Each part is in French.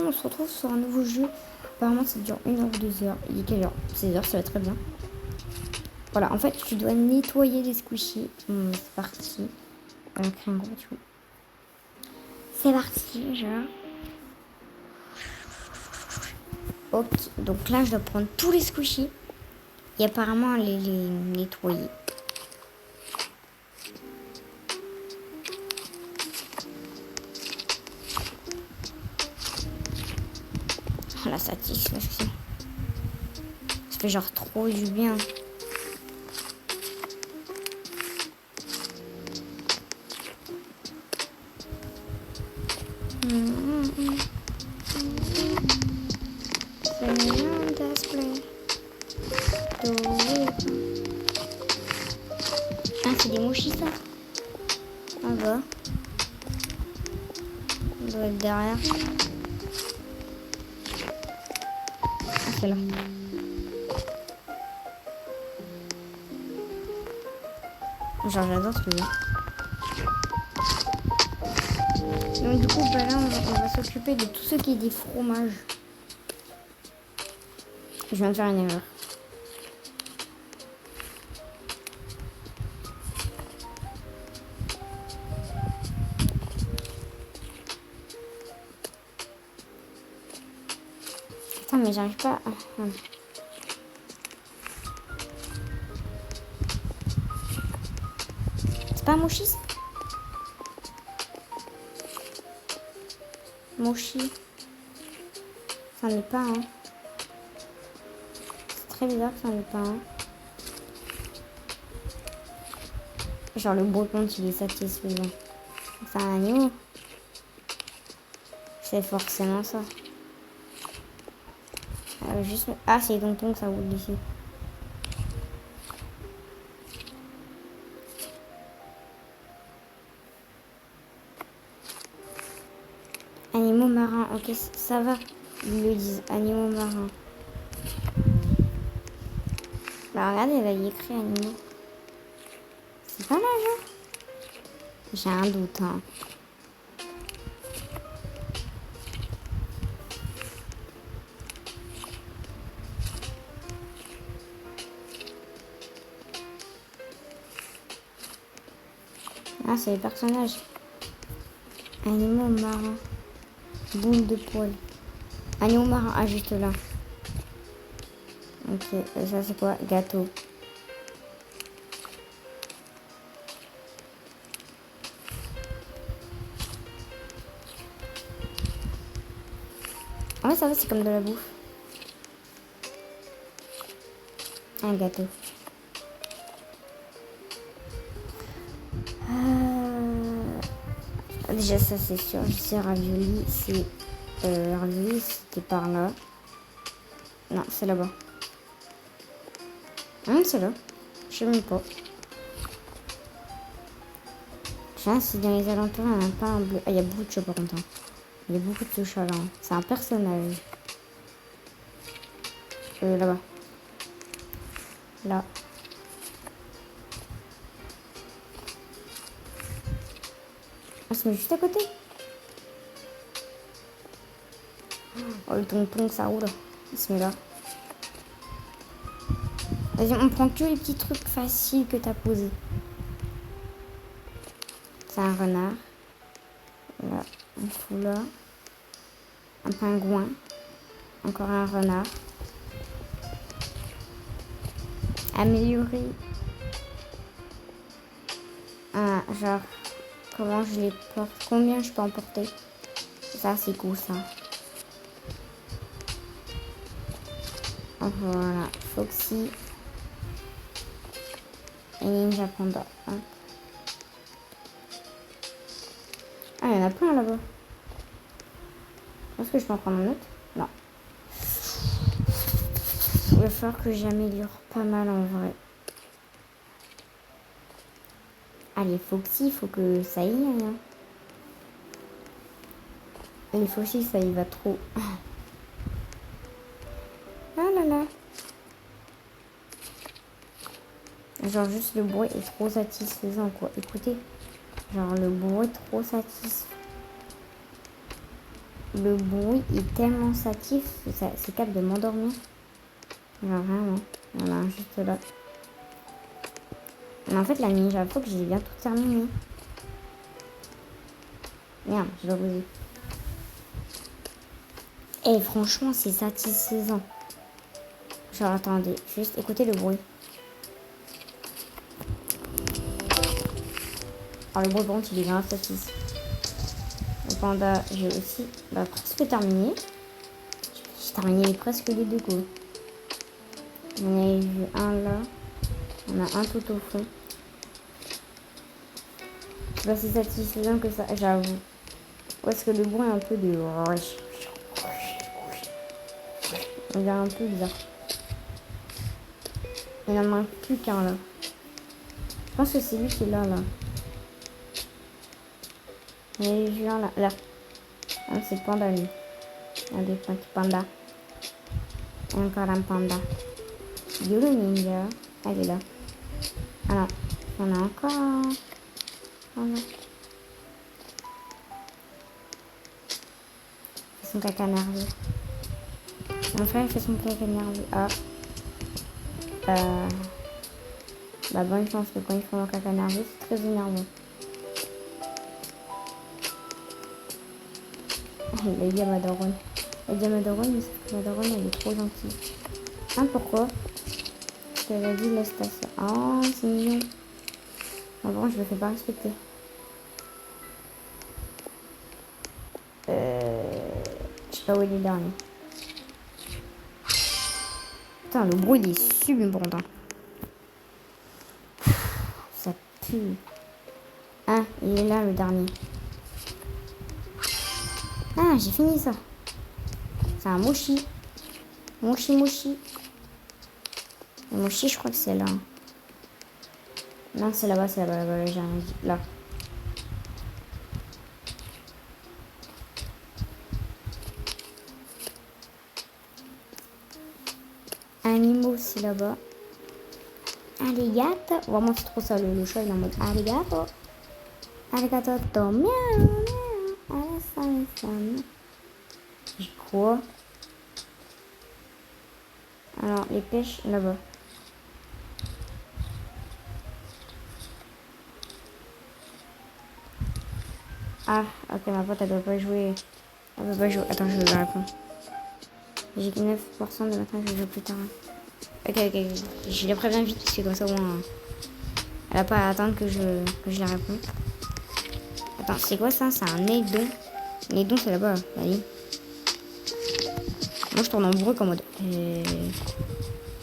on se retrouve sur un nouveau jeu. Apparemment ça dure 1 heure ou 2 heures. Il est quelle heure? 16 heures, ça va très bien. Voilà, en fait tu dois nettoyer les squishies. C'est parti. Créer un gros tuyau. C'est parti, genre. Ok, donc là je dois prendre tous les squishies et apparemment les nettoyer. Oh, la satisfaction. Ça fait genre trop du bien. Ah, c'est des mouchis ça. Ah bah. On doit être derrière. Ah, c'est là. Genre j'adore ce jeu. Donc du coup bah là on va s'occuper de tout ce qui est des fromages. Je viens de faire une erreur. Attends mais j'arrive pas à... C'est pas un mochi ça? Mochi. Ça n'est pas un. C'est très bizarre que ça n'est pas un. Genre le breton il est satisfaisant. C'est un animal. C'est forcément ça. Juste... Ah c'est tonton que ça roule d'ici. Animaux marins, ok ça va. Ils le disent, animaux marins. Bah regardez, là il est écrit animaux. C'est pas là genre. J'ai un doute hein. Ah c'est les personnages. Animaux marins. Boule de poil. Animaux marins, ah juste là. Ok, ça c'est quoi? Gâteau. Ouais ça va, c'est comme de la bouffe. Un gâteau. Déjà ça c'est sûr, je sais ravioli, c'est... ravioli c'était par là. Non, c'est là-bas. C'est là. Je sais même pas. Tiens, si dans les alentours, il n'y en a pas un bleu. Ah, il y a beaucoup de choses par contre. Il y a beaucoup de touches là. C'est un personnage. Là-bas. Là. Ah, c'est juste à côté. Oh, le tonton, ça roule. Il se met là. Vas-y, on prend que les petits trucs faciles que t'as posés. C'est un renard. Là, un fou là. Un pingouin. Encore un renard. Améliorer. Ah, genre, comment je les porte? Combien je peux en porter? Ça, c'est cool, ça. Voilà, Foxy. Et Ninja Panda. Hein. Ah, il y en a plein là-bas. Est-ce que je peux en prendre un autre? Non. Il va falloir que j'améliore pas mal en vrai. Allez, Foxy, il faut que ça y aille. Hein. Les Foxy, ça y va trop. Ah là là. Genre juste le bruit est trop satisfaisant quoi. Écoutez. Genre le bruit est trop satisfaisant. le bruit est tellement satif, c'est capable de m'endormir. Genre vraiment, il y en a un juste là. Mais en fait, la Ninja Fox, j'ai bientôt terminé. Merde, je dois bouger. Et franchement, c'est satisfaisant. Genre, attendez, juste écoutez le bruit. Alors, le bruit, par contre, il est grave satisfaisant. Le panda, j'ai aussi presque terminé. J'ai terminé presque les deux coups. On avait vu un là. On a un tout au fond. C'est pas si satisfaisant que ça, j'avoue. Parce que le bruit est un peu de... On dirait un peu bizarre. Il en manque plus qu'un là. Je pense que c'est lui qui est là. Il y a vu un là. Ah, c'est le panda lui. Un des petits pandas. Et encore un panda. Yolo Ninja. Elle est là. Ah non. Il y en a encore un. Oh non. Il fait son caca nerveux. Mon frère fait son caca nerveux. Ah. Bonne chance que quand ils font leur caca nerveux, c'est très énervant. Il a dit à ma daronne. Elle a dit à ma daronne, mais sauf que ma daronne, elle est trop gentille. Hein, pourquoi? Parce qu'elle a dit laisse ta soeur. Oh, c'est mignon. Bon, je le fais pas respecter. Je sais pas où il est le dernier. Putain, le bruit il est sublime pourtant. Ça pue. Ah, il est là le dernier. Ah, j'ai fini ça. C'est un mochi. Mochi. Le mochi, je crois que c'est là. Non, c'est là-bas, j'ai rien dit. Là. Animaux, c'est là-bas. Alligator. Vraiment, c'est trop ça. Le chat, il est en mode alligator. Alligator, miaou. J'ai quoi? Alors, les pêches, là-bas. Ah, ok, ma pote, elle doit pas jouer. Elle peut pas jouer. Attends, je vais lui répondre. J'ai que 9% de matin, je vais jouer plus tard. Ok, je les préviens vite, parce que comme ça, au moins, elle a pas à attendre que je la réponde. Attends, c'est quoi ça? C'est un Nédon. Nédon, c'est là-bas, allez. Moi, je tourne en bruit en mode.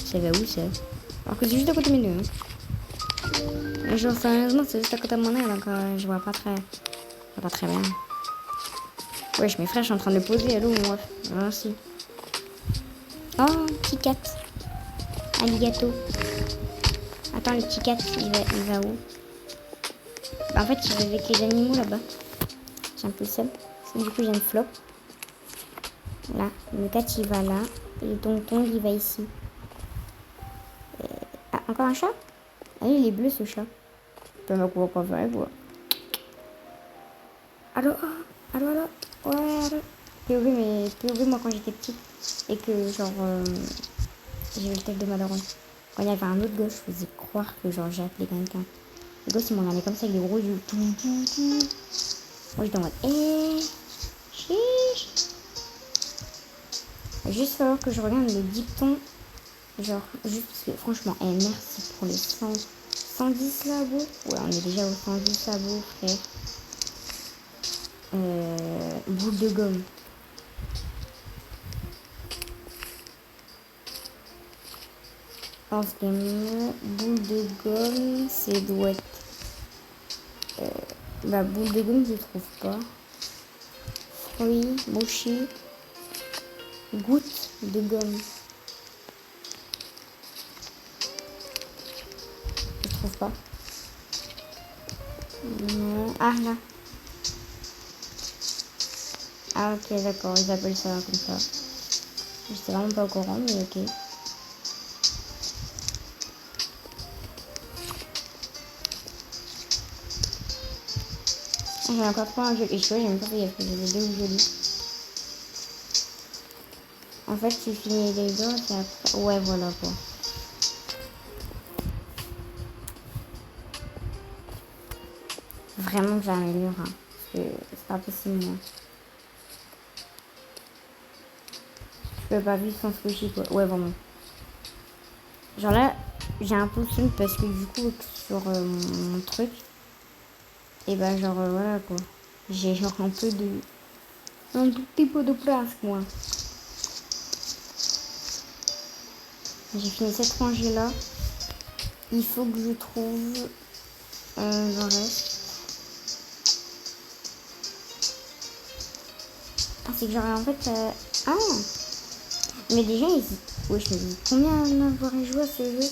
Ça va où, ça? Alors que c'est juste à côté de mes deux. Hein. Genre, sérieusement, c'est juste à côté de mon nez, donc je vois pas très bien. Wesh, mes frères, je suis en train de le poser. Allô, moi. Merci. Oh, petit cat. Alligato. Attends, le petit cat, il va où? En fait, il va avec les animaux là-bas. J'ai un peu le seum. Du coup, j'ai une flop. Là, le cat, il va là. Et le tonton, il va ici. Ah, encore un chat? Ah, il est bleu, ce chat. T'en as quoi pas faire, quoi. Allô? Ouais, allô? POV, moi, quand j'étais petite. Et que, genre, j'ai eu le tel de ma daronne. Quand il y avait un autre gosse, je faisais croire que, genre, j'ai appelé quelqu'un. Le gosse, il m'en allait comme ça, avec des gros yeux. Moi, j'étais en mode, chiche. Juste falloir que je regarde le dicton. Genre, juste parce que franchement, merci pour les 110 sabots. Ouais, on est déjà aux 110 sabots, frère. Boule de gomme. Parce que boule de gomme, c'est douette. Boule de gomme, je trouve pas. Fruits, mochi. Goutte de gomme. Je trouve pas. Non. Ah là. Ah ok, d'accord, ils appellent ça comme ça. Je sais vraiment pas au courant, mais ok. J'ai encore trop un jeu. Et je sais pas, j'ai même pas fait, il y a des vidéos jolies. En fait, tu finis les autres et après... Ouais, voilà quoi. Vraiment que j'améliore, hein. Parce que c'est pas possible, moi. Je peux pas vivre sans squishy, quoi. Ouais, vraiment. Genre là, j'ai un peu de parce que du coup, sur mon truc, et bah genre, voilà quoi. J'ai genre un peu de... Un tout petit peu de place, moi. J'ai fini cette rangée là. Il faut que je trouve le reste. Ah, c'est que genre en fait... Ah. Mais déjà, ils... Ouais, je me dis, combien d'avoir joué à ce jeu?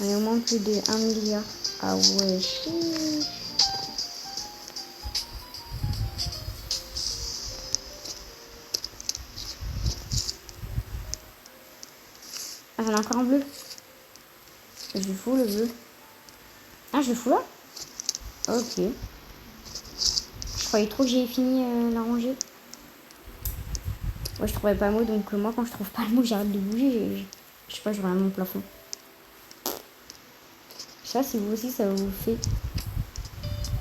On est au moins plus de 1 milliard. Ah ouais, chiche. Ah, j'en ai encore un bleu. Je fous le bleu. Ah, je fous là? Ok. Je croyais trop que j'avais fini la rangée. Ouais, je trouvais pas le mot, donc moi, quand je trouve pas le mot, j'arrête de bouger. Je sais pas, je regarde mon plafond. Je sais pas si vous aussi, ça vous fait.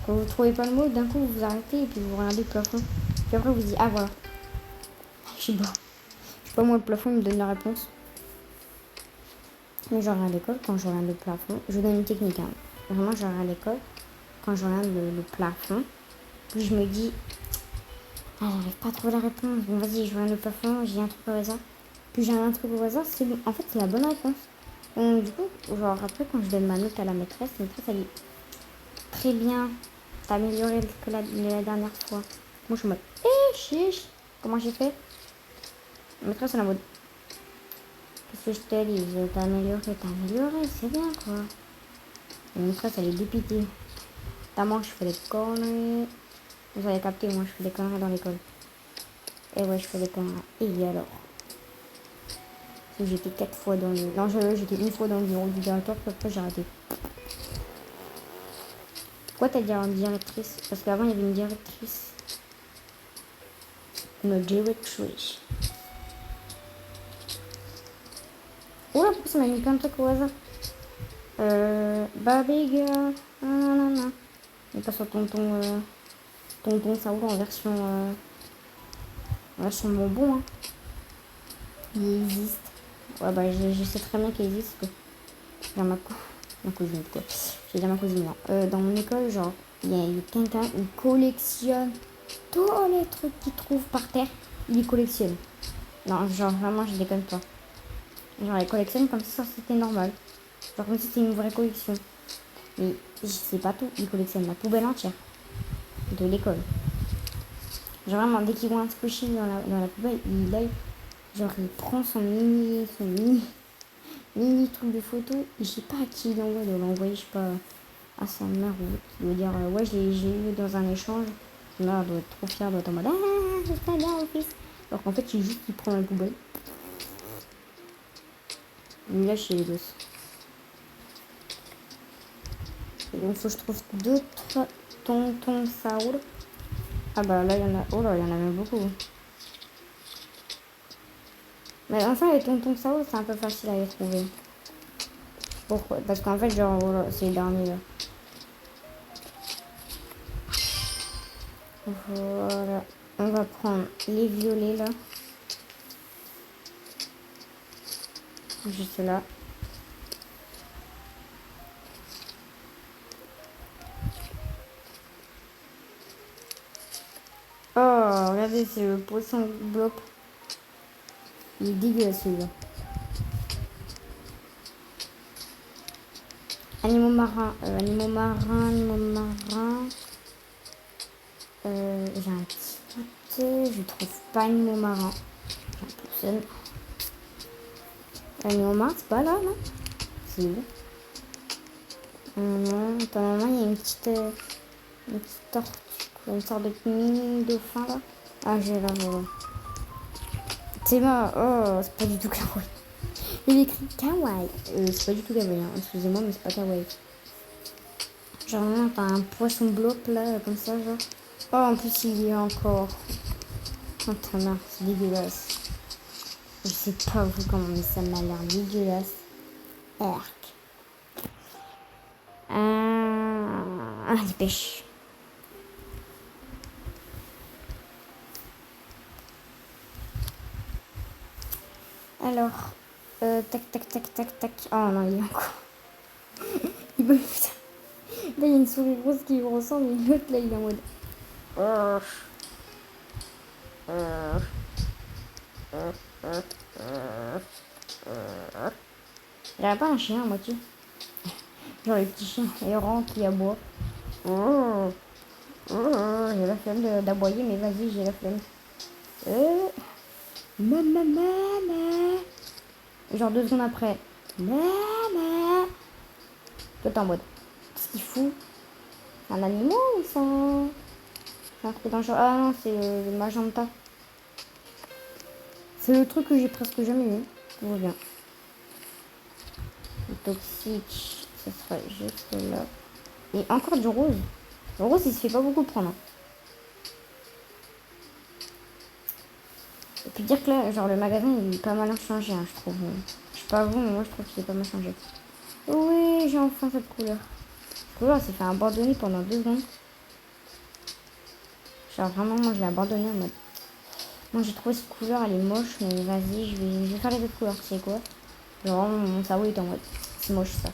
Quand vous trouvez pas le mot, d'un coup, vous vous arrêtez et puis vous regardez le plafond. Puis après, vous dites, ah voilà. Je sais pas. Je sais pas, moi, le plafond, il me donne la réponse. Mais je regarde l'école, quand je regarde le plafond, je vous donne une technique. Hein. Vraiment, je regarde l'école, quand je regarde le plafond. Puis je me dis, ah, j'arrive pas à trouver la réponse. Bon, vas-y, je regarde le plafond, j'ai un truc au hasard. Puis j'ai un truc au hasard, c'est bon. En fait, c'est la bonne réponse. Donc, du coup, genre, après, quand je donne ma note à la maîtresse, elle dit très bien, t'as amélioré que la dernière fois. Moi, je suis en mode, chiche, comment j'ai fait? La maîtresse, elle est en mode, qu'est-ce que je te dis? T'as amélioré, c'est bien, quoi. La maîtresse, elle est dépitée. Moi, je fais des conneries. Vous avez capté, moi, je fais des conneries dans l'école. Et ouais, je fais des conneries. Et alors? J'étais 4 fois dans le... Non, j'étais une fois dans le bureau du directeur, puis après j'ai arrêté. Pourquoi t'as dit une directrice? Parce qu'avant il y avait une directrice. Une directrice. Oh là, pourquoi ça m'a mis plein de trucs au hasard? Baby girl. Nanana. Et pas sur tonton Saoul en version bonbon. Hein. Il existe. Ouais, bah je sais très bien qu'il existe. Genre ma cousine, quoi. J'ai dit ma cousine, non. Dans mon école, genre, il y a quelqu'un qui collectionne tous les trucs qu'il trouve par terre. Il les collectionne. Non, genre, vraiment, je déconne pas. Genre, il collectionne comme si ça c'était normal. Genre, comme si c'était une vraie collection. Mais je sais pas tout. Il collectionne la poubelle entière de l'école. Genre, vraiment, dès qu'il voit un squishy dans la poubelle, il aille. Genre, il prend son mini truc de photo. Je sais pas à qui il l'envoie. Il doit l'envoyer, je sais pas, à sa mère ou autre. Il doit dire, ouais, j'ai eu dans un échange. Ma mère doit être trop fière, doit être en mode, ah, c'est pas bien, au fils. Alors qu'en fait, il prend la poubelle. Il lâche chez les gosses. Et donc, faut que je trouve d'autres tontons Saoul. Ah bah là, il y en a. Oh là, il y en a même beaucoup. Mais enfin, les tontons Saoul, c'est un peu facile à les trouver. Pourquoi? Parce qu'en fait, genre, voilà, c'est les derniers là. Voilà. On va prendre les violets là. Juste là. Oh, regardez, c'est le poisson bloc. Il est dégueulasse celui-là. Animaux marins. J'ai un petit doute. Je trouve pas animaux marins. Personne. Animaux marins, c'est pas là, non? C'est où? Non, attends, il y a une petite tortue, une sorte de mini dauphin là. Ah, j'ai la voilà. C'est moi, oh, c'est pas du tout kawaii. Il est écrit kawaii. C'est pas du tout kawaii, hein. Excusez-moi, mais c'est pas kawaii. Genre, vraiment, t'as un poisson bloc là, comme ça, genre. Oh, en plus, il y a encore. Oh, t'en as, c'est dégueulasse. Je sais pas vous comment, mais ça m'a l'air dégueulasse. Arc. Dépêche. Alors, tac, tac, tac, tac, tac. Oh non, il est encore. Il va putain. Là, il y a une souris grosse qui lui ressemble, et l'autre, là, il est en mode. J'avais pas un chien à moitié. Genre les petits chiens errants qui aboient. J'ai la flemme d'aboyer, mais vas-y, j'ai la flemme. Maman. Genre 2 secondes après. Maman. Toi, t'es en mode. Qu'est-ce qu'il fout? C'est un animal ou ça? C'est un truc dangereux. Ah non, c'est le magenta. C'est le truc que j'ai presque jamais eu. Tout va bien. Le toxique, ça sera juste là. Et encore du rose. Le rose, il se fait pas beaucoup prendre. Et puis dire que là, genre le magasin, il est pas mal changé, hein, je trouve. Je sais pas vous, mais moi je trouve qu'il est pas mal changé. Oui, j'ai enfin cette couleur. Cette couleur, s'est fait abandonner pendant 2 secondes. Genre vraiment, moi je l'ai abandonné en mode. Moi j'ai trouvé cette couleur, elle est moche, mais vas-y, je vais faire les autres couleurs, tu sais quoi. Genre mon cerveau est en mode, c'est moche ça.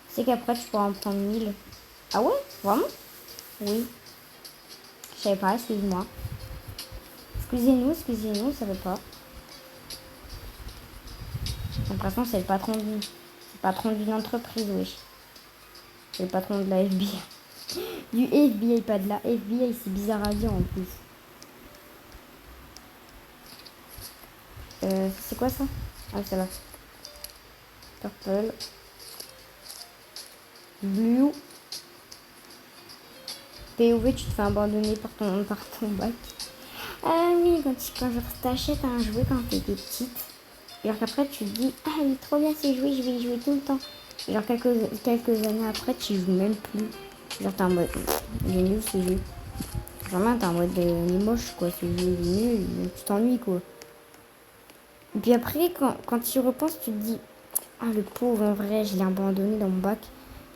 Tu sais qu'après tu pourras en prendre 1000. Ah ouais? Vraiment? Oui. Je savais pas, excuse-moi. Excusez-nous, ça veut pas. J'ai l'impression que c'est le patron d'une entreprise, wesh. C'est le patron de la FBI. Du FBI, pas de la FBI, c'est bizarre à dire en plus. C'est quoi ça? Ah, ça va. Purple. Blue. POV, tu te fais abandonner par ton bac. Ah oui, quand je t'achète un jouet quand t'étais petite, genre qu'après tu te dis, ah il est trop bien ce jouet, je vais y jouer tout le temps. Genre quelques années après, tu joues même plus. Genre t'es en mode, il est nul ce jeu. Vraiment t'es en mode, il est moche quoi, ce jeu il est nul, tu t'ennuies quoi. Et puis après, quand tu y repenses, tu te dis, ah le pauvre en vrai, je l'ai abandonné dans mon bac.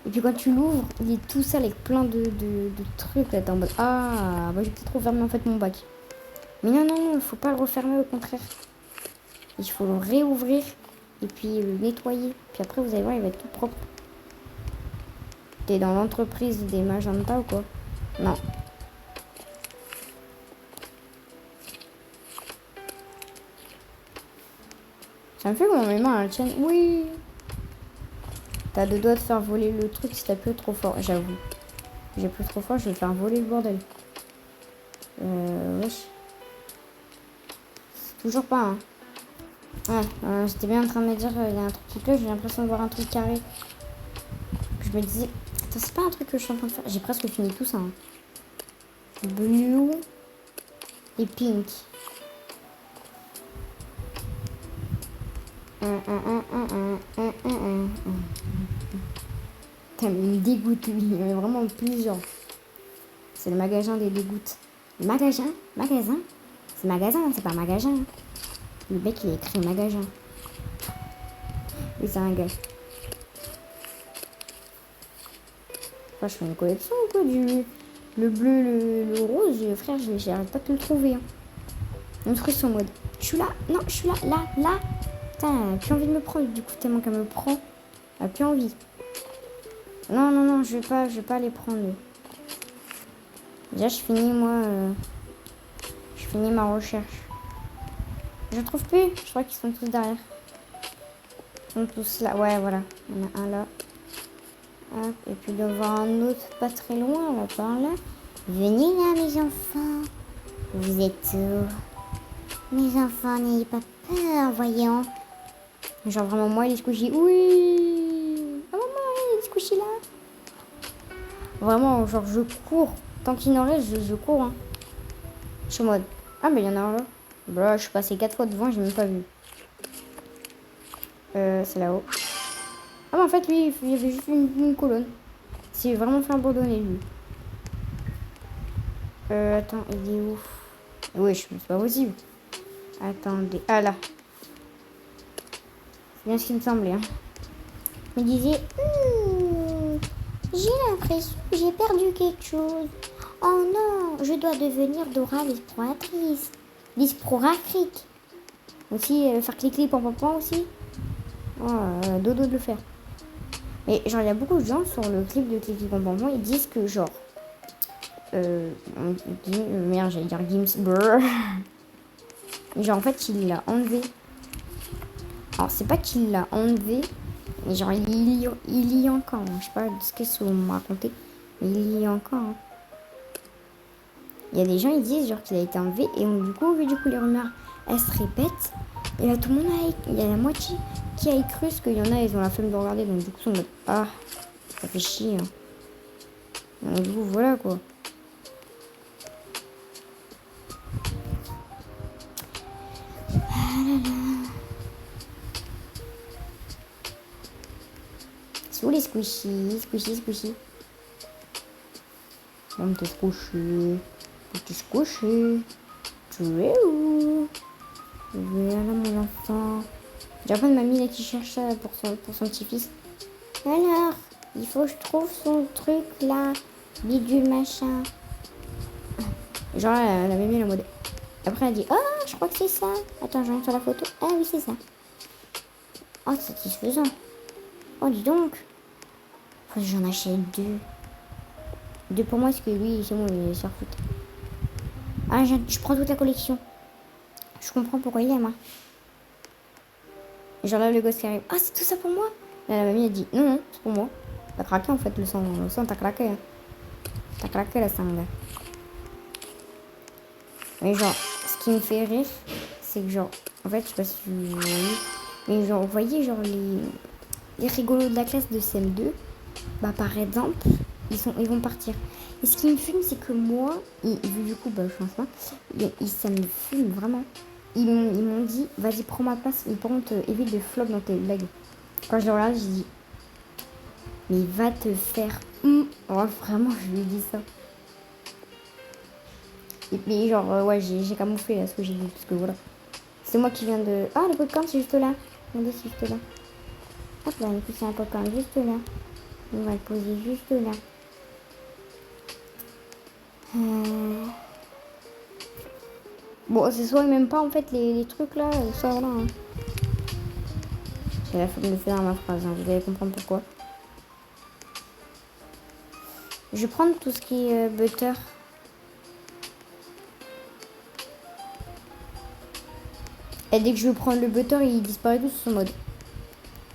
Et puis quand tu l'ouvres, il est tout sale avec plein de trucs là, t'es en mode, ah bah j'ai peut-être refermé en fait mon bac. Mais non, il faut pas le refermer, au contraire. Il faut le réouvrir et puis le nettoyer. Puis après, vous allez voir, il va être tout propre. T'es dans l'entreprise des Magenta ou quoi? Non. Ça me fait que mes mains elles tiennent. Oui. T'as 2 doigts de faire voler le truc si t'appuies trop fort, j'avoue. J'ai plus trop fort, je vais faire voler le bordel. Wesh. Toujours pas, hein. Ouais, j'étais bien en train de me dire, il y a un truc qui cloche, j'ai l'impression de voir un truc carré. Je me disais, attends, c'est pas un truc que je suis en train de faire. J'ai presque fini tout ça. Hein. Blue et pink. Putain, mais il me dégoûte, lui. Il y en a vraiment plusieurs. C'est le magasin des dégoûtes. Magasin? C'est magasin, c'est pas magasin. Le mec, il a écrit magasin. Oui, c'est un gars. Enfin, je fais une collection ou quoi le bleu, le rose, frère, j'arrête pas de le trouver. Hein. Une truc en mode, je suis là, non, je suis là. Putain, plus envie de me prendre, du coup, tellement qu'elle me prend, elle a plus envie. Non, je vais pas les prendre. Déjà, je finis ma recherche. Je trouve plus, je crois qu'ils sont tous derrière. Ils sont tous là, ouais, voilà. Il y en a un là. Hop, et puis il doit y avoir un autre pas très loin, là, par là. Venez là, mes enfants. Vous êtes où? Mes enfants, n'ayez pas peur, voyons. Genre vraiment, moi, les squishies, oui. Ah, maman, les squishies là. Vraiment, genre, je cours. Tant qu'il en reste, je cours. Hein. Je suis en mode, ah, mais il y en a un là. Bah, je suis passé 4 fois devant, j'ai même pas vu. C'est là-haut. Ah, mais en fait, lui, il y avait juste une colonne. C'est vraiment fait abandonner, lui. Attends, il est où? Oui, c'est pas possible. Attendez. Ah là. C'est bien ce qui me semblait. Hein. Il me disait, j'ai l'impression que j'ai perdu quelque chose. Oh non, je dois devenir Dora l'exploratrice. L'exploratrice. Aussi, faire clic-clic, pam aussi. Oh, dodo de le faire. Mais genre, il y a beaucoup de gens sur le clip de clic-clic, pam ils disent que genre... merde, j'allais dire Gims. Brrr. Genre, en fait, il l'a enlevé. Alors, c'est pas qu'il l'a enlevé, mais genre, il y a encore. Hein. Je sais pas ce que vous me racontez, mais il y a encore. Hein. Il y a des gens, ils disent genre qu'il a été enlevé, et donc, du coup, les rumeurs, elles se répètent. Et là, tout le monde il y a la moitié qui a cru, parce qu'il y en a, ils ont la flemme de regarder, donc du coup, ils sont en mode, ah, ça fait chier. Hein. Donc, du coup, voilà quoi. C'est où les squishies? Squishy. On te squishy. Petit squishy. Tu es où? Voilà mon enfant. J'ai appris de mamie là qui cherche ça pour son petit-fils. Alors, il faut que je trouve son truc là. Bidule machin. Genre elle avait mis la mode. Après elle dit, oh je crois que c'est ça. Attends, je rentre sur la photo. Ah oui c'est ça. Oh c'est satisfaisant. Oh dis donc. Faut que j'en achète deux. Deux pour moi parce que lui c'est bon il est sur foot. Ah je prends toute la collection. Je comprends pourquoi il aime. Hein. Genre là le gosse qui arrive. Ah c'est tout ça pour moi. Là la mamie elle dit non c'est pour moi. T'as craqué en fait le sang t'as craqué. Hein. T'as craqué la sang. Mais genre ce qui me fait rire c'est que genre en fait je sais pas si vous voyez mais genre vous voyez genre les rigolos de la classe de CM2 bah par exemple ils vont partir et ce qui me fume c'est que moi du coup bah je pense pas ça me fume vraiment ils m'ont dit vas-y prends ma place mais par contre évite de flop dans tes blagues quand je le regarde je dis mais va te faire oh, vraiment je lui dis ça et puis genre ouais j'ai camouflé là ce que j'ai dit parce que voilà c'est moi qui viens de ah le popcorn c'est juste là regardez c'est juste là hop là et puis c'est un popcorn juste là on va le poser juste là. Bon, c'est soit même pas en fait les trucs là, soit voilà. Hein. J'ai la flemme de faire ma phrase, hein. Vous allez comprendre pourquoi. Je vais prendre tout ce qui est butter. Et dès que je vais prendre le butter, il disparaît tout sur son mode.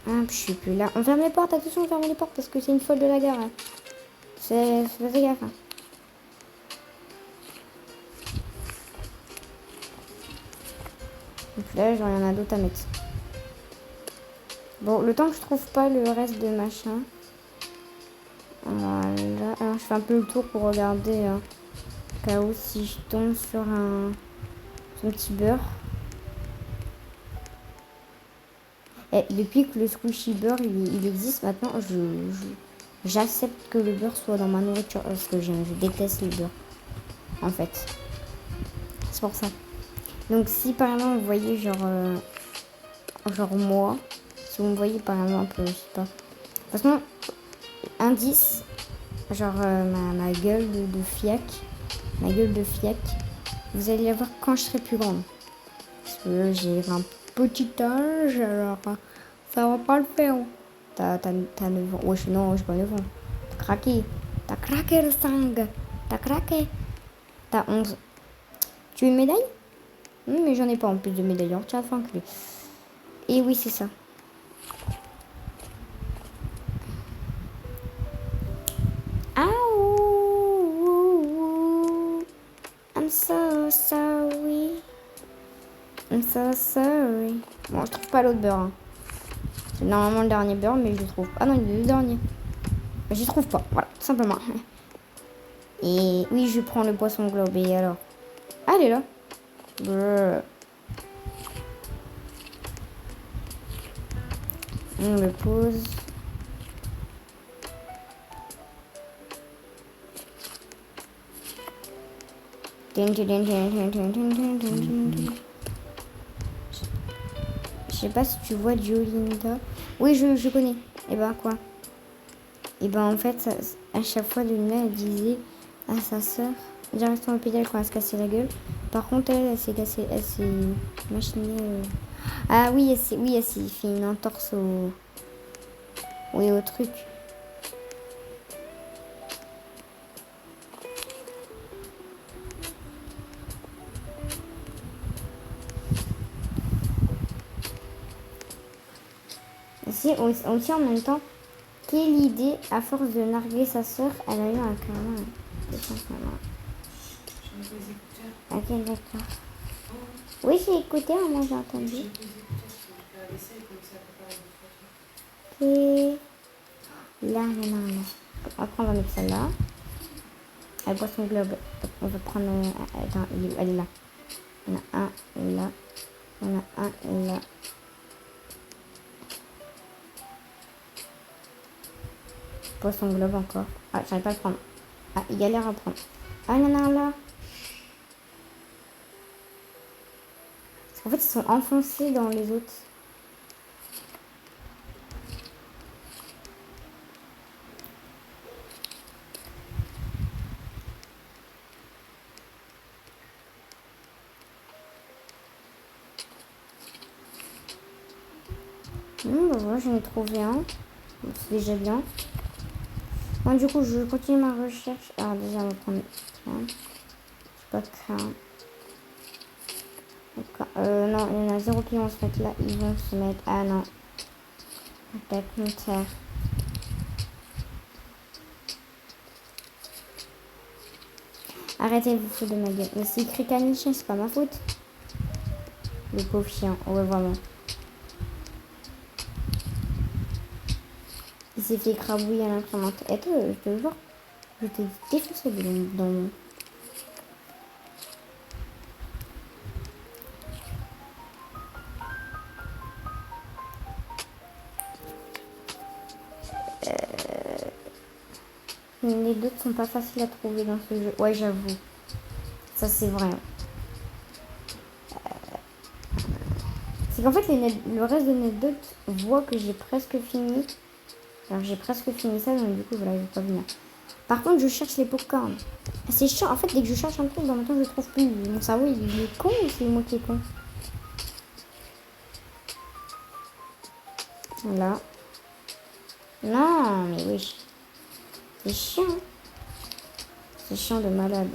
Ah, je suis plus là. On ferme les portes, attention, on ferme les portes parce que c'est une folle de la gare. Hein. Fais gaffe. Hein. Donc là, genre, il y en a d'autres à mettre. Bon, le temps que je trouve pas le reste de machin. Voilà. Alors, je fais un peu le tour pour regarder. Hein, au cas où si je tombe sur un petit beurre. Et depuis que le squishy beurre il existe maintenant, j'accepte que le beurre soit dans ma nourriture parce que je déteste le beurre. En fait. C'est pour ça. Donc si par exemple vous voyez genre moi, si vous me voyez par exemple, je sais pas. De toute façon, indice, genre ma gueule de fiac, vous allez la voir quand je serai plus grande. Parce que j'ai un petit âge, alors ça va pas le faire. T'as 9 ans. Ouais, non, j'ai pas 9 ans. T'as craqué le sang. T'as craqué. T'as 11. Tu veux une médaille? Mais j'en ai pas en plus de médaille. Alors, tiens, fin enculé. Et oui, c'est ça. I'm so sorry. I'm so sorry. Bon, je trouve pas l'autre beurre. Hein. C'est normalement le dernier beurre, mais je le trouve pas. Ah non, il est le dernier. Je trouve pas. Voilà, tout simplement. Et oui, je prends le poisson globe. Et alors? Ah, elle est là. Brrr. On le pose. sais pas si tu vois Duolingo. Oui, je connais. Et ben quoi? Et ben en fait, ça, à chaque fois, Luna, elle disait à sa sœur, directement au pédale quand elle se cassait la gueule. Par contre, elle s'est cassée, elle s'est machinée. Ah oui, elle s'est fait une entorse au. Oui, au truc. Aussi en même temps, quelle idée, à force de narguer sa sœur, elle a eu un carrément un déchancement. Ok, d'accord. Oui, j'ai écouté, moi j'ai entendu. Et là, il y en a un là. Après, on va mettre celle-là. Elle boit son globe. On va prendre. Attends, elle est là. Il y en a un là. Il y en a un là. Boit son globe encore. Ah, j'arrive pas à le prendre. Ah, il galère à prendre. Ah, il y en a un là. Parce qu'en fait, ils sont enfoncés dans les autres. Bah voilà, j'en ai trouvé un. C'est déjà bien. Bon, du coup, je continue ma recherche. Alors, déjà, on va prendre crème. Pas de crème. Non, il y en a zéro qui vont se mettre là. Ils vont se mettre. Ah non. Attaque contraire. Arrêtez de vous foutre de ma gueule. Mais c'est écrit caniche, c'est pas ma faute. Le pauvre chien. Ouais, vraiment. Il s'est fait écrabouiller à l'imprimante. Et toi, je te jure, je t'ai défoncé dans mon. Les dots sont pas faciles à trouver dans ce jeu. Ouais, j'avoue. Ça, c'est vrai. C'est qu'en fait, le reste de mes dots voit que j'ai presque fini. Alors, j'ai presque fini ça, donc du coup, voilà, je vais pas venir. Par contre, je cherche les popcorn. C'est chiant. En fait, dès que je cherche un truc, dans le temps, je le trouve plus. Mon cerveau, il est con ou c'est moi qui est con? Voilà. Non, mais oui. C'est chiant. C'est chiant de malade.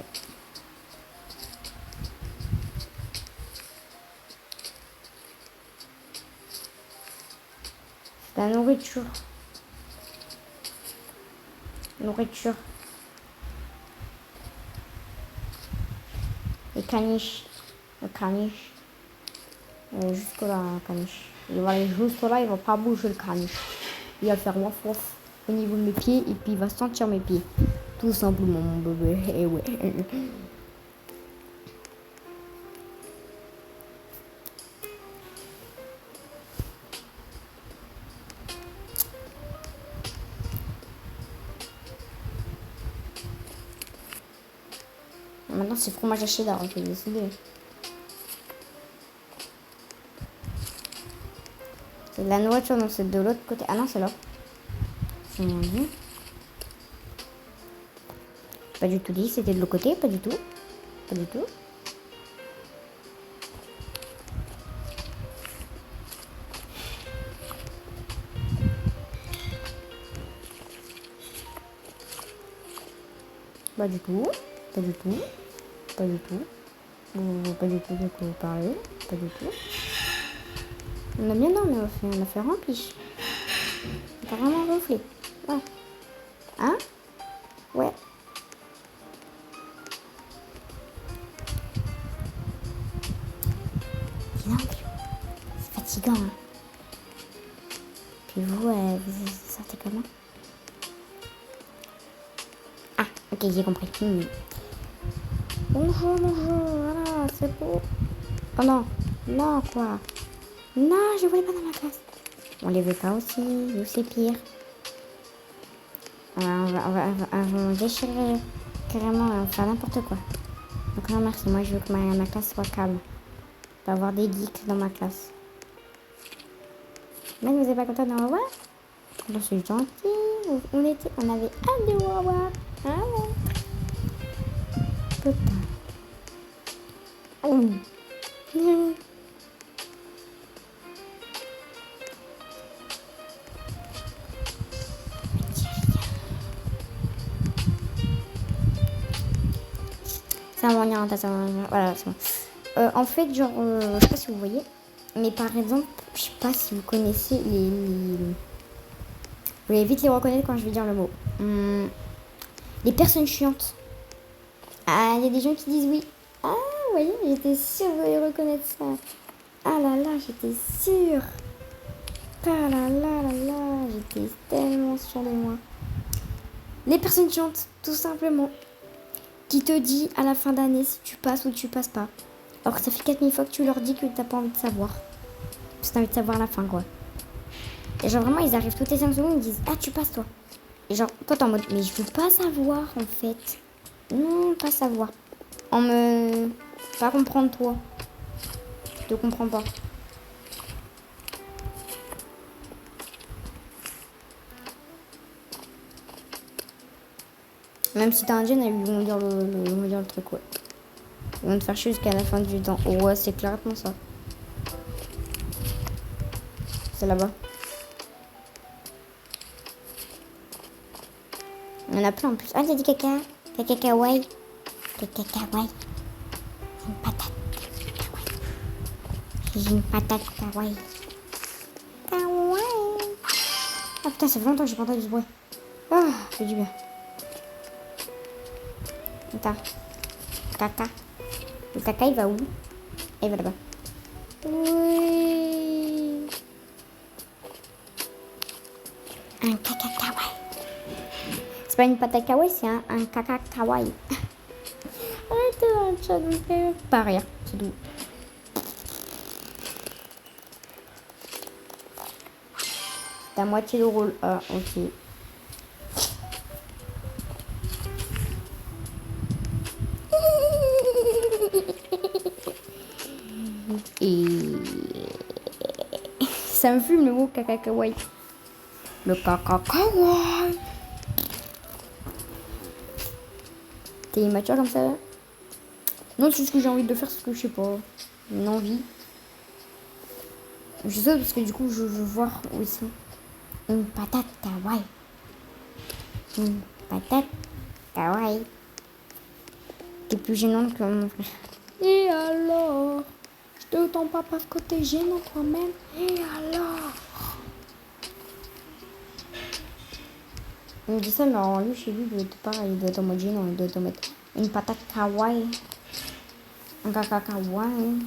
La nourriture. Nourriture. Les caniches. Le caniche. Jusque là, un caniche. Il va aller juste là, il va pas bouger le caniche. Il va faire waf waf au niveau de mes pieds et puis il va sentir mes pieds. Tout simplement, mon bébé. Et ouais. Maintenant, c'est fromage à cheddar, j'ai décidé. C'est de la nourriture, donc c'est de l'autre côté. Ah non, c'est là. C'est mon dit. Pas du tout dit, c'était de l'autre côté, pas du tout. Pas du tout. Pas du tout. Pas du tout. Pas du tout. Pas du tout de quoi vous parlez. Pas du tout. On a bien dormi, on a fait rempli. On a vraiment gonflé. Ouais. Hein? Ouais. Non, c'est fatigant. Hein. Puis vous, vous sortez comment? Ah, ok, j'ai compris. Bonjour, voilà, c'est beau. Oh non, non, quoi. Non, je voulais pas dans ma classe. On les veut pas aussi, nous c'est pire. On va déchirer carrément, on va faire n'importe quoi. Donc non, merci, moi je veux que ma classe soit calme. Pas avoir des geeks dans ma classe. Même vous n'êtes pas content d'en revoir? Bon, c'est gentil. On avait hâte de vous revoir. Ah ouais. Putain. Oh. Ça va venir en tas, ça va venir. Voilà, c'est bon. En fait, genre, je sais pas si vous voyez, mais par exemple, je sais pas si vous connaissez vous allez vite les reconnaître quand je vais dire le mot. Les personnes chiantes. Ah, il y a des gens qui disent oui. Ah, vous voyez, j'étais sûre que vous allez reconnaître ça. Ah là là, j'étais sûre. Ah là là là là, j'étais tellement sûre de moi. Les personnes chiantes, tout simplement. Qui te dit à la fin d'année si tu passes ou tu passes pas. Alors que ça fait 4000 fois que tu leur dis que t'as pas envie de savoir. Parce que t'as envie de savoir la fin, quoi. Et genre vraiment, ils arrivent toutes les 5 secondes, ils disent ah, tu passes toi. Et genre, toi t'es en mode mais je veux pas savoir en fait. Non, pas savoir. On me. Pas comprendre toi. Je te comprends pas. Même si t'as un gène, ils vont dire le truc, ouais. Ils vont te faire chier jusqu'à la fin du temps. Oh, ouais, c'est clairement ça. C'est là-bas. Il y en a plein en plus. Ah, t'as dit caca. Caca kawaii. Caca kawaii. C'est une patate. Kawaii. J'ai une patate kawaii. Kawaii. Ah putain, ça fait longtemps que j'ai pas entendu ce bruit. Ah, ça fait du bien. Attends. Caca. Le caca, il va où? Il va là-bas. Oui. Un caca kawaii. C'est pas une patate kawaii, c'est un caca kawaii. Arrêtez dans le chat, donc pas rien, c'est tout. C'est à moitié le rôle. Ah, ok. Et ça me fume le mot caca kawaii. Le caca kawaii. T'es immature comme ça là? Non, c'est ce que j'ai envie de faire, c'est ce que je sais pas. Une envie. Je sais parce que du coup je veux voir où ils sont. Une patate kawaii. Une patate kawaii. T'es plus gênante que mon frère. Et alors? Je te tends pas parce que t'es gênant toi-même. Et alors? Il me dit ça, mais en lui, chez lui, il doit être pareil. Il doit être en mode gênant. Il doit être en mode une patate kawaii. Un caca kawaii.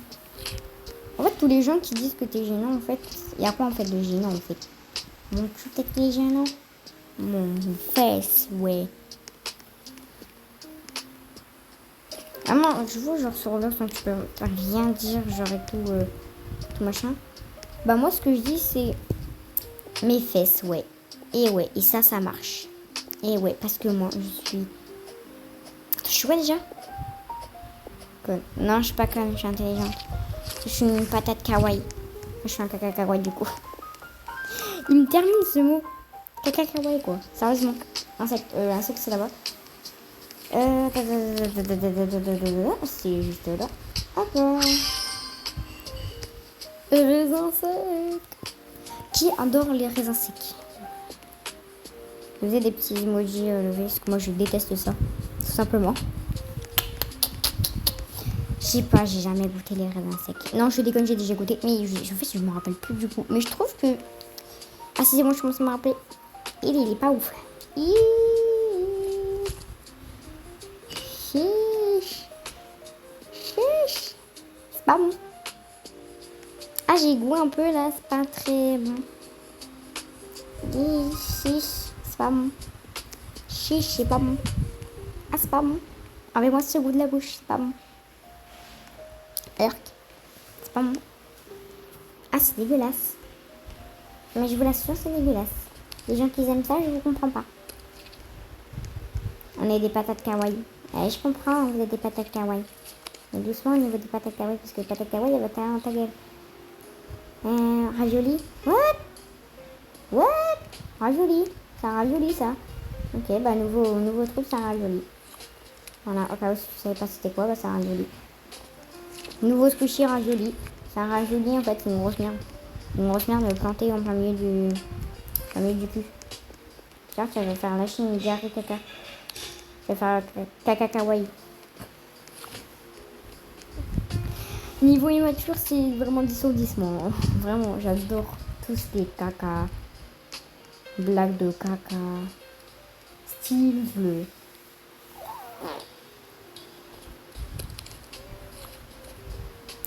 En fait, tous les gens qui disent que t'es gênant, en fait, il y a quoi en fait de gênant en fait? Mon cul peut-être qu'il est gênant? Mon fesse, ouais. Ah non, je vois genre sur Roblox, donc tu peux rien dire, genre et tout machin. Bah moi, ce que je dis, c'est mes fesses, ouais. Et ouais, et ça marche. Et ouais, parce que moi, je suis... Je suis quoi déjà? Quoi? Non, je suis pas conne, je suis intelligente. Je suis une patate kawaii. Je suis un caca kawaii du coup. Il me termine ce mot. Caca kawaii quoi. Sérieusement. Insecte, c'est là-bas. C'est juste là. D'accord. Raisins secs. Qui adore les raisins secs? Vous avez des petits emojis levés, parce que moi je déteste ça. Tout simplement. Je sais pas, j'ai jamais goûté les raisins secs. Non, je déconne, j'ai déjà goûté. Mais je me rappelle plus du coup. Mais je trouve que... Ah si, c'est bon, je commence à me rappeler. Il est pas ouf. Chiche. Chiche. C'est pas bon. Ah, j'ai goût un peu là, c'est pas très bon. Chiche. C'est pas bon. Chiche, c'est pas bon. Ah, c'est pas bon. Avec moi, c'est le goût de la bouche, c'est pas bon. C'est pas bon. Ah, c'est dégueulasse. Mais je vous l'assure, c'est dégueulasse. Les gens qui aiment ça, je vous comprends pas. On est des patates kawaii. Je comprends, vous êtes des patates kawaii. Mais doucement au niveau des patates kawaii, parce que les patates kawaii, elles vont t'aller dans ta gueule. Ravioli. What? What? Ravioli. C'est un ravioli, ça. Ok, bah nouveau truc, c'est un ravioli. Voilà, au cas où si tu savais pas c'était quoi, bah c'est un ravioli. Nouveau squishy ravioli. C'est un ravioli, en fait, c'est une grosse merde. Une grosse merde plantée en plein milieu du cul. Tiens, ça va faire lâcher une diarrhée caca. Ça va faire caca kawaii. Niveau immature, c'est vraiment 10 sur 10, moi. Vraiment, j'adore tout ce qui est caca. Blague de caca. Style bleu.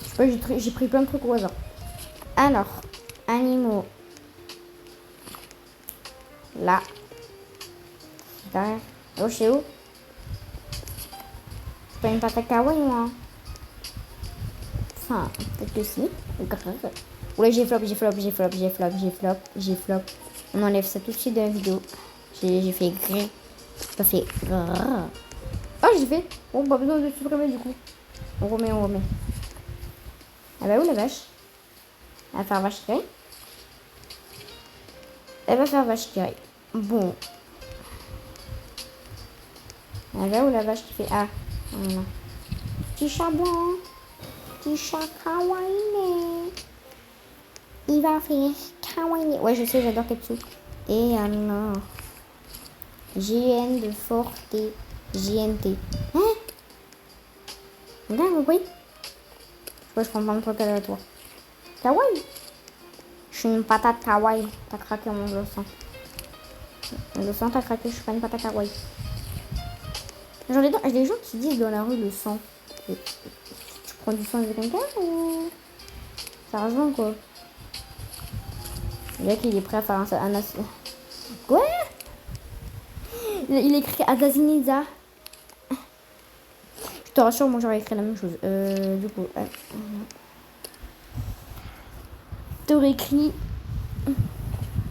Je sais pas, j'ai pris plein de trucs au hasard. Alors, animaux. Là. Derrière. Oh, je sais où? C'est pas une patate kawaii, moi. Enfin, peut-être que si. Ouais, j'ai flop. On enlève ça tout de suite de la vidéo. J'ai fait gris. Ça fait grrr. Ah, j'ai fait. Bon, pas besoin de supprimer du coup. On remet. Elle va où la vache? Elle va faire vache qui rit. Elle va faire vache qui rit. Bon. Elle va où la vache qui fait ah? Voilà. Petit chat blanc. Petit chat kawaii. Il va faire kawaii. Ouais, je sais, j'adore Ketsu. Et alors. GN de Forte. JNT. Hein? Regarde, vous voyez? Je prends plein de trucs aléatoires. Kawaii. Je suis une patate kawaii. T'as craqué mon leçon. Le sang, t'as craqué, je suis pas une patate kawaii. Genre, des gens qui disent dans la rue le sang. Tu prends du sang de quelqu'un ou. Sérieusement, quoi. Le mec, il est prêt à faire un quoi? Il écrit Adaziniza. Je te rassure, moi j'aurais écrit la même chose. Du coup, t'aurais écrit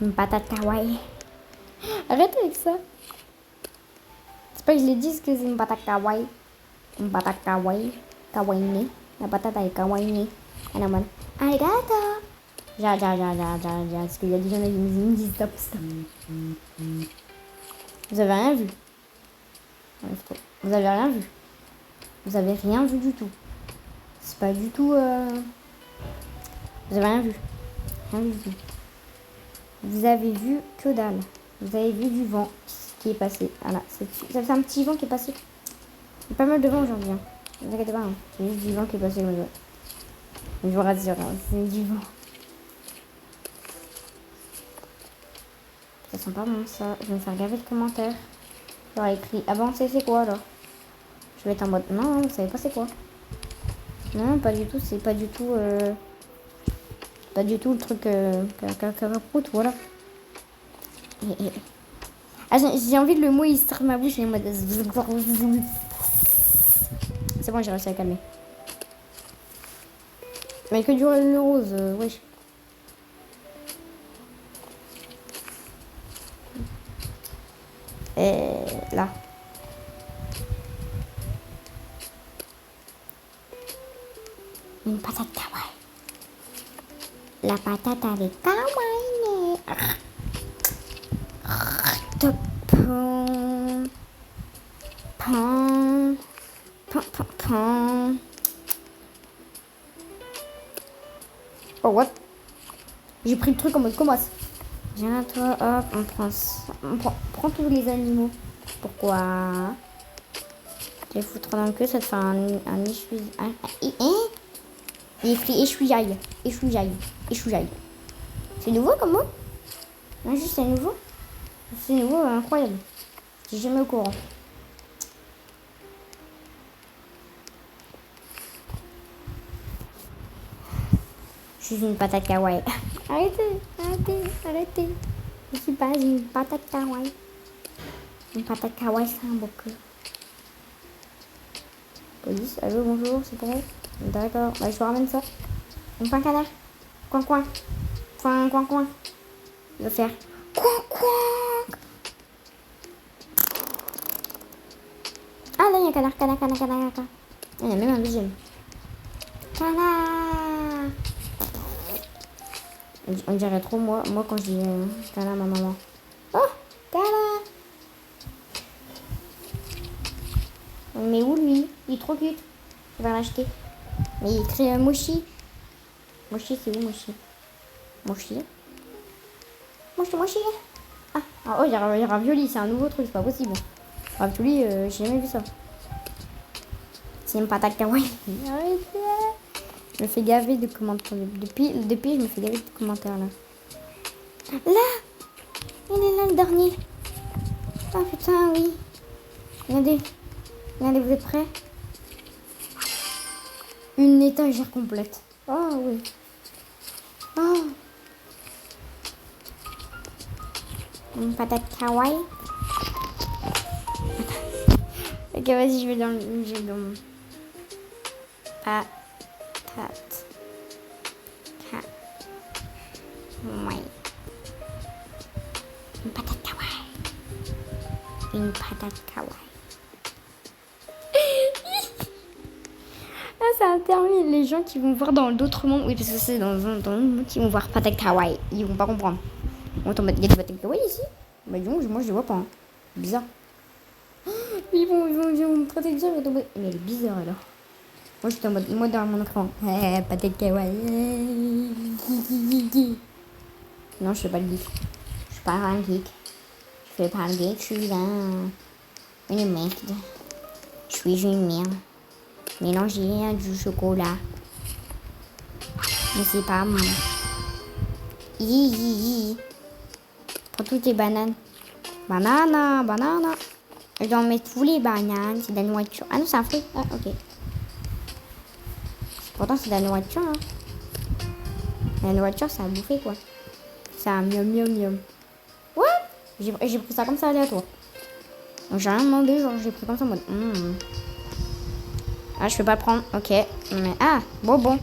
une patate kawaii. Arrête avec ça. C'est pas que je l'ai dit que c'est une patate kawaii. Une patate kawaii. Kawaii. La patate elle est kawaii. Arigato. Ja. Parce qu'il y a des gens qui me disent stop. Vous avez rien vu. Vous avez rien vu. Vous avez rien vu du tout. C'est pas du tout. Vous avez rien vu. Rien du tout. Vous avez vu que dalle. Vous avez vu du vent qui est passé. Voilà. Ça fait un petit vent qui est passé. Il y a pas mal de vent aujourd'hui. Hein. Ne vous inquiétez pas. Hein. C'est juste du vent qui est passé. Je vous rassure. Hein. C'est du vent. Ça sent pas bon ça. Je vais me faire gaver de commentaires. J'aurais écrit avancer c'est quoi alors? Je vais être en mode non, vous savez pas c'est quoi? Non, pas du tout, c'est pas du tout pas du tout le truc cacaproute, voilà. Ah, j'ai envie de le mot il se tire ma bouche et en mode c'est bon, j'ai réussi à calmer. Mais que du rose, wesh. Et là. Une patate kawaii. La patate elle est kawaii. Top. Oh what? J'ai pris le truc en mode commence. Viens toi, hop, on prend tous les animaux. Pourquoi? Je vais foutre dans le queue, ça te fait un il écrit échouillaille. C'est nouveau comme mot? Non, juste c'est nouveau. C'est nouveau, incroyable. J'étais jamais au courant. Je suis une patate kawaii. Arrêtez. Je suis pas une patate kawaii. Une patate kawaii, c'est un beau cœur. Police, allô, bonjour, c'est pour vous? D'accord, bah, je vous ramène ça. Un pain canard. Coin. Il va faire coin. Ah là, il y a un canard. Il y en a même un deuxième. Canard. On dirait trop moi quand je dis câlin à ma maman. Oh, câlin. Mais où lui? Il est trop cute. Je vais l'acheter. Mais il écrit Mochi. Mochi, c'est où Mochi? Mochi. Mochi, Mochi. Ah, oh, il y a Ravioli, c'est un nouveau truc, c'est pas possible. Ravioli, j'ai jamais vu ça. C'est une patate kawaii. Je me fais gaver de commentaires. Depuis, je me fais gaver de commentaires là. Là! Il est là le dernier. Oh putain, oui. Regardez. Regardez, vous êtes prêts? Une étagère complète. Oh oui. Oh. Une patate kawaii. Ok, vas-y, je vais dans le... Patate kawaii. Une patate kawaii. Une patate kawaii. Ah, ça a permis les gens qui vont voir dans d'autres mondes. Oui, parce que c'est dans le monde qui vont voir patate kawaii. Ils vont pas comprendre. On tombe, il y a des patates kawaii ici? Bah donc, moi je les vois pas. Hein. Bizarre. Ils vont me traiter bizarre. Mais elle est bizarre alors. Moi j'étais en mode, moi dans mon écran. Patate kawaii. Non, je fais pas le geek. Je suis pas un geek. Je fais pas le geek, je suis une merde. Je suis une merde. Mélanger à du chocolat. Mais c'est pas bon. Prends toutes les bananes. Banana. Je dois mettre tous les bananes. C'est de la nourriture. Ah non, c'est un fruit. Ah, ok. Pourtant, c'est de la nourriture. Hein. La nourriture, c'est à bouffer, quoi. C'est un miam. Ouais. J'ai pris ça comme ça aléatoire. Donc, j'ai rien demandé. Genre, j'ai pris comme ça en mode... Ah, je peux pas le prendre. Ok. Mais, ah, bon.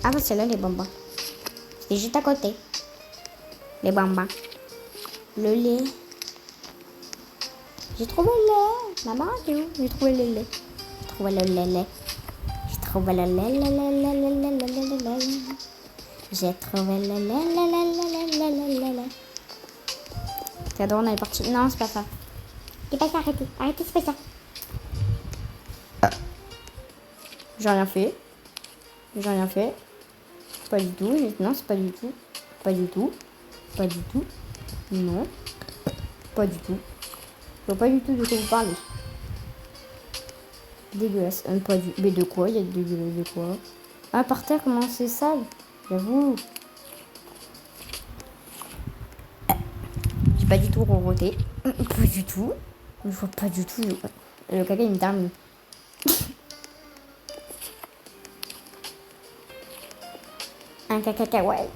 Ah, c'est là les bonbons. C'est juste à côté. Les bonbons. Le lait. J'ai trouvé le lait. Maman, c'est où? J'ai trouvé le lait. J'ai trouvé le lait. J'ai trouvé le lait. J'ai trouvé le lait. C'est drôle, on est parti. Non, c'est pas ça. C'est pas ça, arrêtez, c'est pas ça. J'ai rien fait. Pas du tout. Non, c'est pas du tout. Pas du tout. Non. Pas du tout. Je vois pas du tout de quoi vous parlez. Dégueulasse. Pas du... Mais de quoi? Il y a de quoi? Ah, par terre, comment c'est sale? J'avoue. J'ai pas du tout roroté. Pas du tout. Je vois pas du tout. Le caca, il me termine. Un caca kawaii.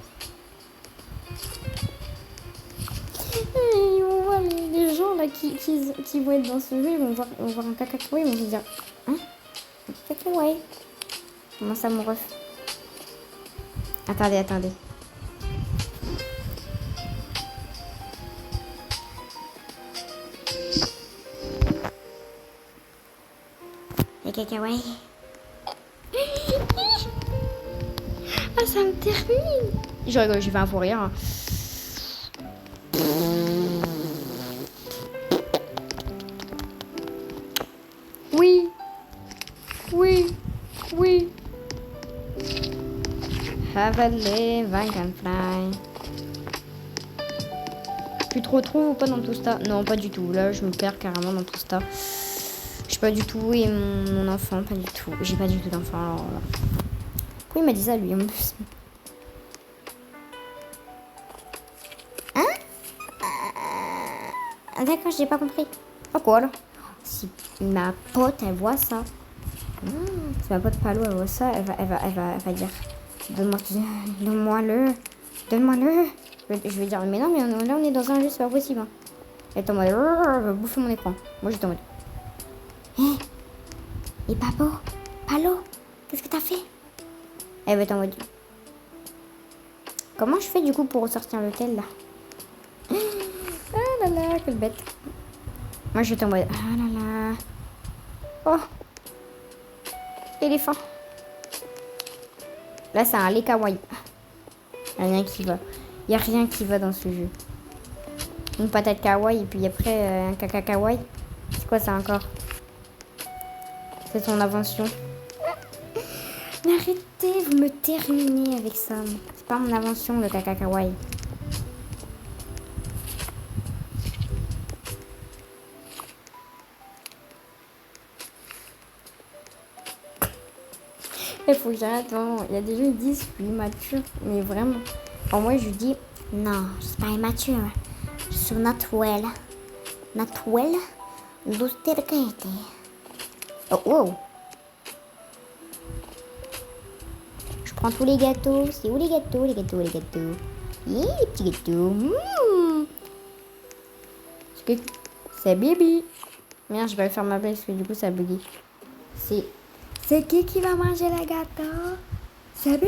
Ils vont voir les gens là qui vont être dans ce jeu, ils vont voir un caca kawaii, ils vont se dire hein? Un caca kawaii. Comment ça, mon ref? Attendez. Les caca kawaii. Ah, ça me termine. Je rigole, j'ai fait un fou rire. Hein. Oui. Have a live, I can fly. Tu te retrouves ou pas dans tout ça? Non, pas du tout. Là, je me perds carrément dans tout ça. Je sais pas du tout. Et mon enfant, pas du tout. J'ai pas du tout d'enfant. Alors là. Pourquoi il m'a dit ça, lui, en plus? Hein? D'accord, j'ai pas compris. Pourquoi, là? Si ma pote, elle voit ça. Si ma pote Palo, elle voit ça, elle va dire donne-moi-le. Je vais dire mais non, mais là on est dans un jeu, c'est pas possible. Hein. Elle est en mode elle va bouffer mon écran. Moi j'étais en mode et Palo, qu'est-ce que t'as fait? Elle va être en mode comment je fais du coup pour ressortir l'hôtel là? Ah là là, quelle bête. Moi j'étais en mode ah là là. Oh, éléphant. Là c'est un lait kawaii. Rien qui va. Il n'y a rien qui va dans ce jeu. Une patate kawaii et puis après un caca kawaii. C'est quoi ça encore? C'est ton invention. Mais arrêtez, vous me terminez avec ça. C'est pas mon invention le caca kawaii. Il faut que j'arrête vraiment. Il y a des gens qui disent je suis immature. Mais vraiment. Alors moi je dis non, je suis pas immature. Je suis naturelle. Naturelle d'austérité. Oh wow. Je prends tous les gâteaux. C'est où les gâteaux? Les gâteaux, les gâteaux. Yeah, les petits gâteaux. C'est Bibi. Merde, je vais faire ma blague parce que du coup ça a bugué. C'est qui va manger le gâteau? C'est Bibi.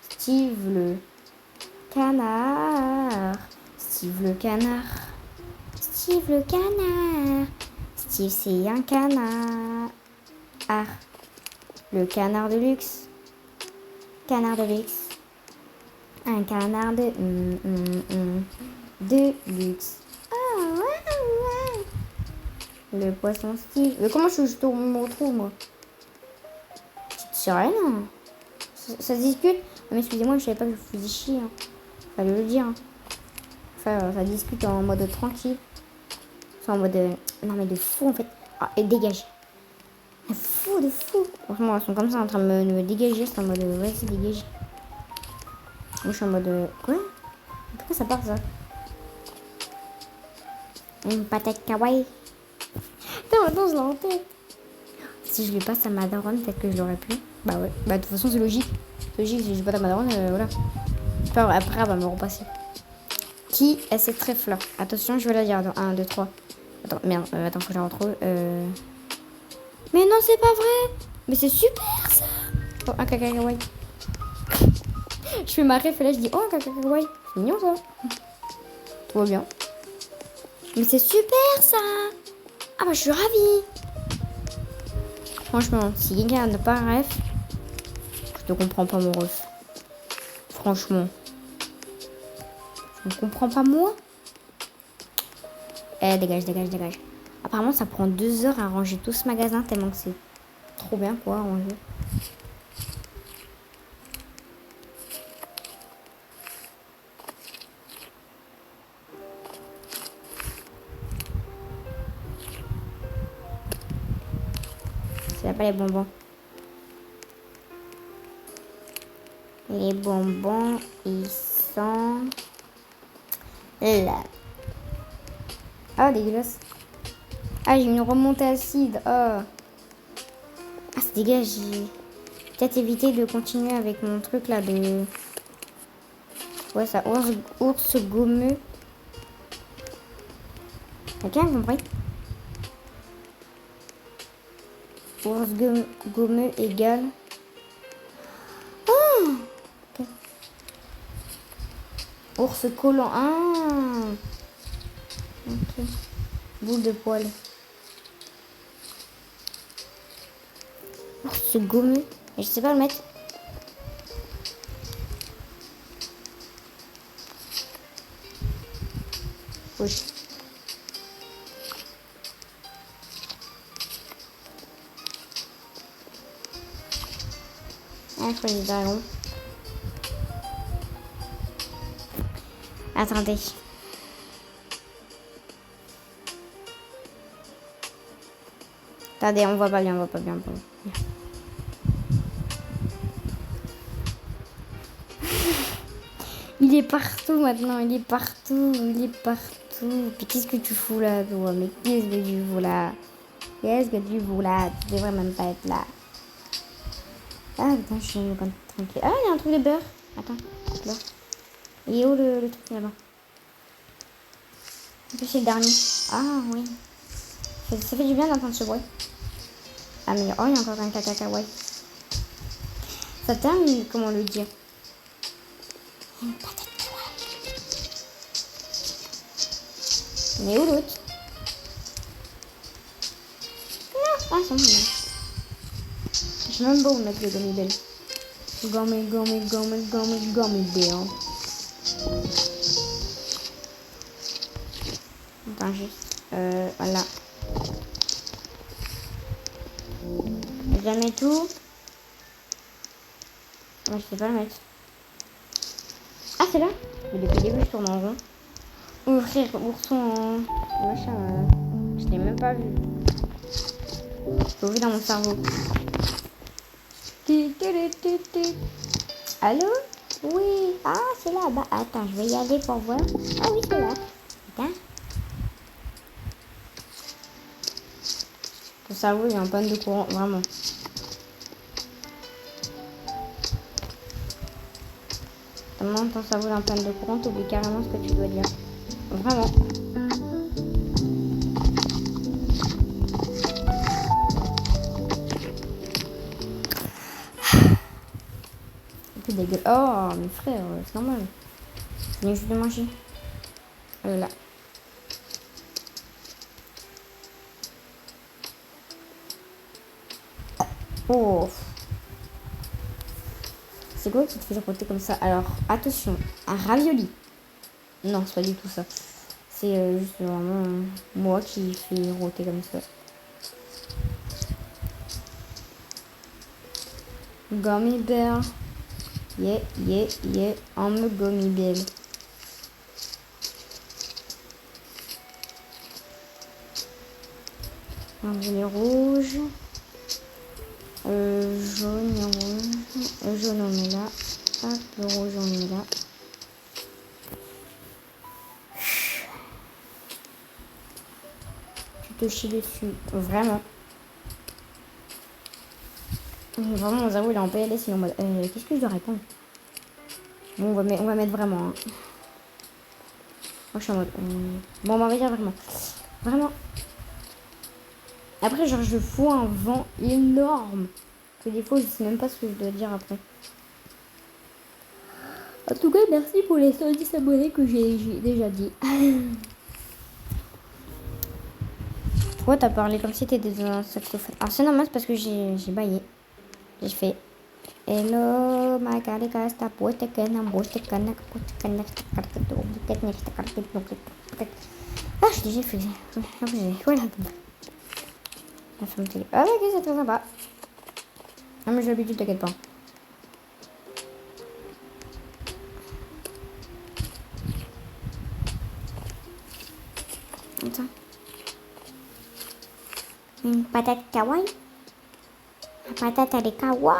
Steve le canard. Steve le canard. Steve le canard. Steve c'est un canard. Le canard de luxe. Canard de luxe. Un canard de luxe. Le poisson Steve. Mais comment je me retrouve moi? C'est rien. Ça se discute. Mais excusez-moi, je savais pas que je faisais chier. Hein. Fallait le dire. Hein. Enfin, ça discute en mode tranquille. C'est en mode... non mais de fou en fait. Ah, et dégage. De fou. Franchement, elles sont comme ça en train de me dégager. C'est en mode... vas-y, dégage. Moi, je suis en mode... quoi? Pourquoi ça part ça? Une patate kawaii. Putain, maintenant je l'ai en tête. Si je lui passe à ma daronne, peut-être que je l'aurais pu. Bah ouais. Bah de toute façon, c'est logique. C'est logique, si je passe à ma daronne, voilà. Après, elle va me repasser. Qui est cette trèfle-là? Attention, je vais la dire. Dans 1, 2, 3. Attends, merde. Attends, faut que je la retrouve. Mais non, c'est pas vrai. Mais c'est super, ça. Oh, un caca kawaii. Je fais ma ref et là, je dis, oh, un caca kawaii. C'est mignon, ça. Tout va bien. Mais c'est super, ça. Ah bah, je suis ravie. Franchement, si quelqu'un n'a pas un ref, je ne comprends pas mon ref. Franchement. Je ne comprends pas moi. Eh, dégage. Apparemment, ça prend 2 heures à ranger tout ce magasin tellement que c'est trop bien, quoi, à ranger. C'est pas les bonbons. Les bonbons, ils sont là. Ah, dégueulasse. Ah, j'ai une remontée acide. Oh. Ah, c'est dégueulasse. J'ai peut-être évité de continuer avec mon truc là de... ouais, ça, ours gommeux. Quelqu'un a compris? Ours gommeux égale... oh, okay. Ours collant. Ah, ok. Boule de poil. Ours gommeux. Et je sais pas le mettre. Oui. Ah, je crois que j'ai dragon. Attendez. Attendez, on voit pas bien, Il est partout maintenant, il est partout. Puis qu'est-ce que tu fous là, toi? Mais qu'est-ce que tu fous là? Tu devrais même pas être là. Ah putain, je suis tranquille. Ah, il y a un truc de beurre. Attends, là. Il est où le truc là-bas? En plus, c'est le dernier. Ah oui. Ça fait du bien d'entendre ce bruit. Ah mais oh, il y a encore un caca kawaii. Ça termine, comment le dire? Une patate kawaii. Mais où l'autre? Non. Ah, c'est bon. Je sais même pas où mettre le gummy bear. Gummy bear. Attends, juste. Voilà. Je mets tout. Moi, je sais pas le mettre. Ah, c'est là. Mais depuis le début, je tourne en rond. Ouvrir ourson en machin. Je l'ai même pas vu. Je l'ai vu dans mon cerveau. Allô? Oui. Ah, c'est là. Bah, attends, je vais y aller pour voir. Ah oui, c'est là. Putain. Ton cerveau il est en panne de courant, vraiment. Tellement ton cerveau est en panne de courant, t'oublies carrément ce que tu dois dire. Vraiment. C'est dégueu. Oh, mes frères, c'est normal. Je viens juste de manger. Là. Oh. C'est quoi qui te fait roter comme ça? Alors, attention, un ravioli. Non, c'est pas du tout ça. C'est juste vraiment moi qui fais roter comme ça. Gummy bear. Yeah, I'm a gummy bear. Un violet rouge. Jaune et rouge. Jaune, on est là. Hop, le rouge, on est là. Tu te chies dessus. Vraiment. Vraiment, mon cerveau, il est en PLS. Il est en mode, qu'est-ce que je dois répondre? Bon, on va mettre vraiment. Hein. Moi, je suis en mode. Bon, on va dire vraiment. Vraiment. Après, genre, je fous un vent énorme. Que des fois, je sais même pas ce que je dois dire après. En tout cas, merci pour les 110 abonnés que j'ai déjà dit. Pourquoi t'as parlé comme si t'étais dans un saxophone? Alors, c'est normal, c'est parce que j'ai baillé. J'ai fait. Hello, my calicasta, ah, je déjà fait. Voilà. Ah, ok, c'est très sympa. Ah, mais j'ai l'habitude, t'inquiète pas. Attends. Une patate kawaii. La patate, elle est kawaii.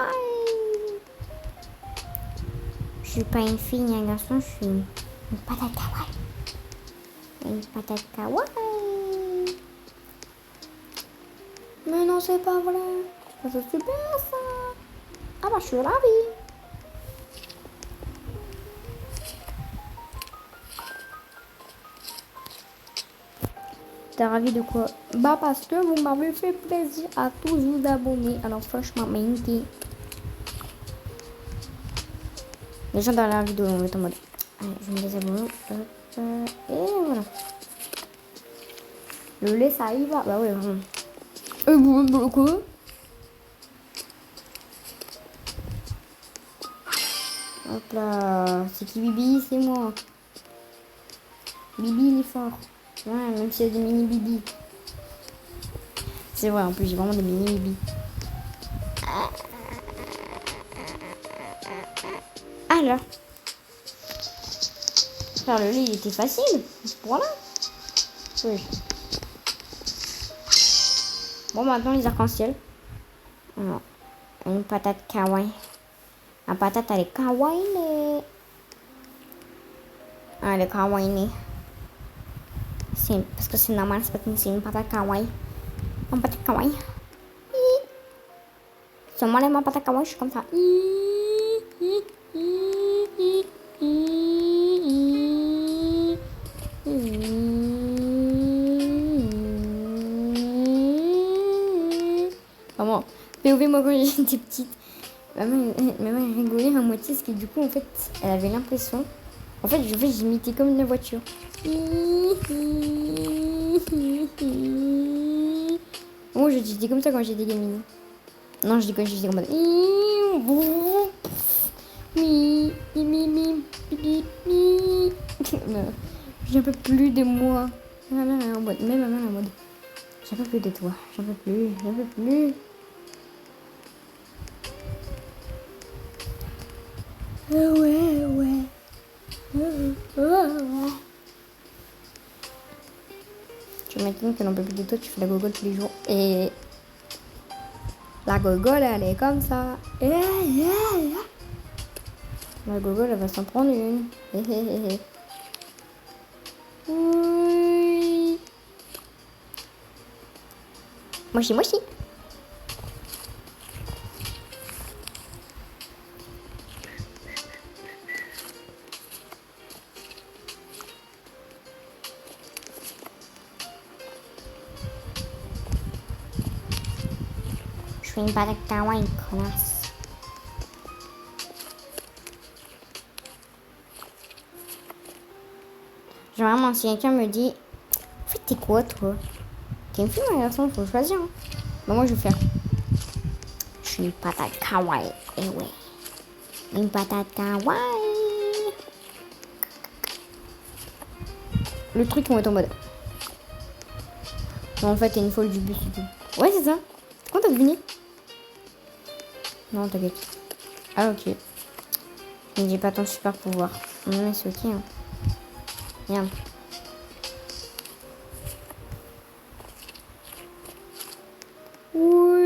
Je suis pas une fille ni un garçon, je suis une patate kawaii. Une patate kawaii. Mais non, c'est pas vrai. Ça, c'est super, ça. Ah bah, je suis ravie. T'es ravie de quoi? Bah, parce que vous m'avez fait plaisir à tous vous abonner. Alors, franchement, merci. Les gens dans la vidéo vont être en mode. Allez, je me désabonne. Et voilà. Le lait, ça y va. Bah, ouais, vraiment. Quoi? Hop là, c'est qui Bibi? C'est moi. Bibi, il est fort. Ouais, même s'il y a des mini Bibi. C'est vrai, en plus, j'ai vraiment des mini Bibi. Alors. Faire le lait, il était facile. Voilà. Oui. Bon, maintenant, les arcs-en-ciel. Alors, une patate kawaii. La patate, elle est kawaii. Ah, elle est kawaii. Parce que c'est normal, c'est pas que c'est une patate kawaii. Une patate kawaii. Si moi, les patate kawaii, je suis comme ça. Vraiment, POV, moi, quand j'étais petite, maman rigolait à moitié parce que du coup, en fait, elle avait l'impression. En fait, j'imitais comme une voiture. Oh, je dis comme ça quand j'étais gamine. Non, je dis quand j'étais en mode. J'en peux plus de moi. Ma mère est en mode. Même ma mère est en mode. J'en peux plus de toi. J'en peux plus. J'en peux plus. Ouais. Tu m'étonnes que l'on peut plus de toi, tu fais la gogole tous les jours. Et la gogole, elle est comme ça. La gogole, elle va s'en prendre une. Oui. Mochi. Je fais une patate kawaii, connasse. Genre vraiment, si quelqu'un me dit, en fait, t'es quoi, toi? T'es une fille ou un garçon? Faut choisir. Hein. Bah, moi, je vais faire. Je suis une patate kawaii. Eh ouais. Une patate kawaii. Le truc, ils vont être en mode. Non, en fait, t'es une folle du bus et tout. Ouais, c'est ça. C'est quoi, t'as deviné? Non, t'inquiète. Ah, ok. Mais j'ai pas ton super pouvoir. Non, mais c'est ok. Hein. Regarde. Oui.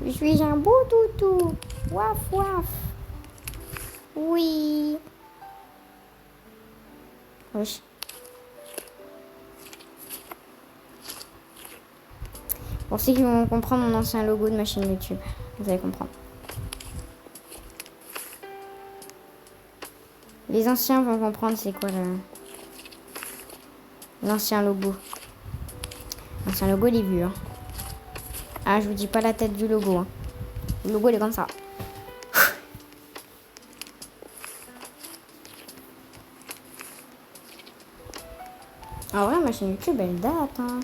Je suis un beau toutou. Waf. Oui. Wesh. Pour ceux qui vont comprendre mon ancien logo de ma chaîne YouTube, vous allez comprendre. Les anciens vont comprendre c'est quoi l'ancien logo. L'ancien logo, il est vu. Hein. Ah, je vous dis pas la tête du logo. Hein. Le logo, il est comme ça. En vrai, ma chaîne YouTube, elle date. Hein.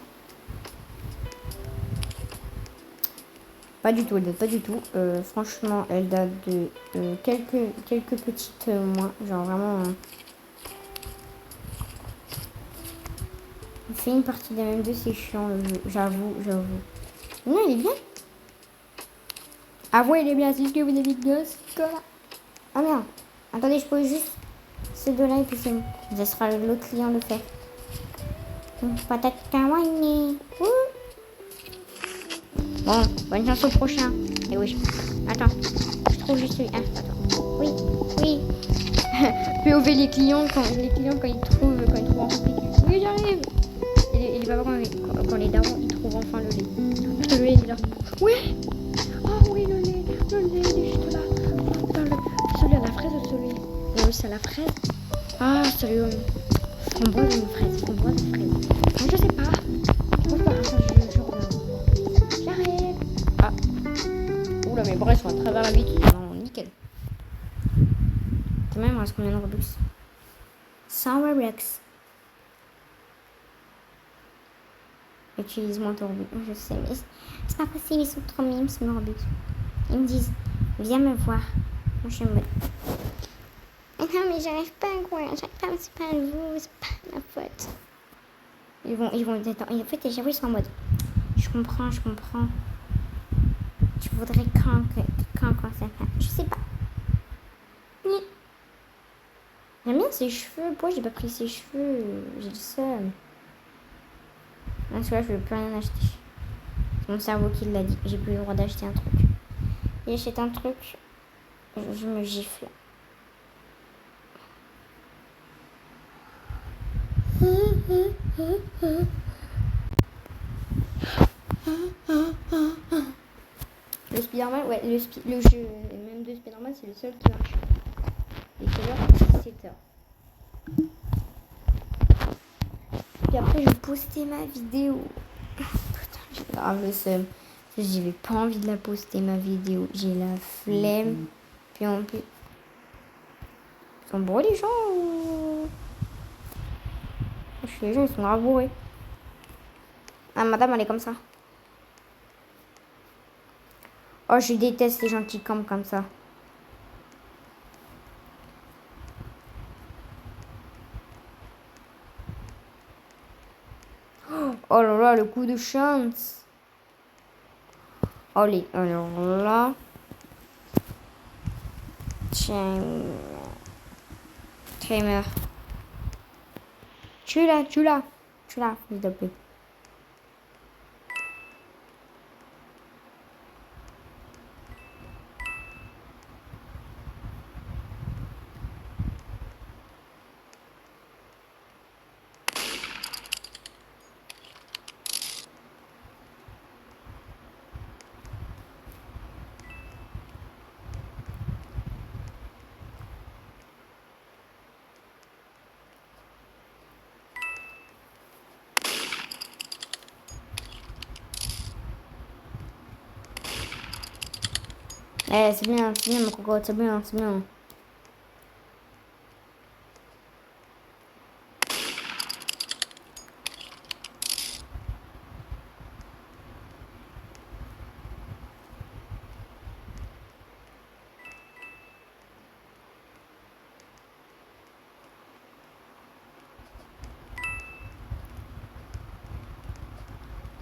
Pas du tout, elle date pas du tout. Franchement, elle date de quelques petites mois. Genre vraiment. On fait une partie des mêmes deux, c'est chiant le jeu. J'avoue. Non, il est bien. Ah ouais, il est bien. C'est juste que vous avez de gosse. Ah merde. Attendez, je pose juste ces deux-là et puis c'est bon. Ça sera l'autre client le fait. Patate kawaii. Bon, bonne chance au prochain. Et oui, attends, je trouve juste celui. Ah, attends. Oui. POV les clients quand ils trouvent enfin. Oui, j'arrive. Et les parents quand les darons ils trouvent enfin le lait. Le lait il est là. Oui. Oh oui le lait il est juste là. Celui à la fraise ou celui? Oui, c'est à la fraise. Ah, celui framboise ou fraise. Non, je sais pas. J'arrive. Ah. Oula, mes bras sont à travers la vitre. Non, nickel. Quand même, il reste combien de Robux? 100 Robux. Utilise-moi ton Robux. Je sais, mais c'est pas possible, ils sont trop mimes, mes Robux. Ils me disent, viens me voir. Moi, je suis en mode. Non, mais j'arrive pas à courir. C'est pas vous, c'est pas ma faute. Ils vont être. En fait, j'avoue, ils sont en mode. Je comprends. Tu voudrais quand ça fait? Je sais pas. Oui. J'aime bien ses cheveux. Pourquoi j'ai pas pris ses cheveux? J'ai dit ça. Parce que là, je veux plus rien acheter. C'est mon cerveau qui l'a dit. J'ai plus le droit d'acheter un truc. Et j'achète un truc. Je me gifle. Le Spider-Man, ouais, le jeu, même de Spider-Man, c'est le seul qui marche. Et c'est l'heure 17h. Puis après, je vais poster ma vidéo. Putain, j'ai grave le seum. J'avais pas envie de la poster, ma vidéo. J'ai la flemme. Puis en plus, Ils sont bourrés les gens ou... Les gens ils sont grave bourrés. Ah madame elle est comme ça. Oh je déteste les gens qui campent comme ça. Oh là là le coup de chance. Oh les... Alors là... Tiens... Kramer. Tu là, s'il te plaît. Eh, c'est bien, ma cocotte, c'est bien, c'est bien.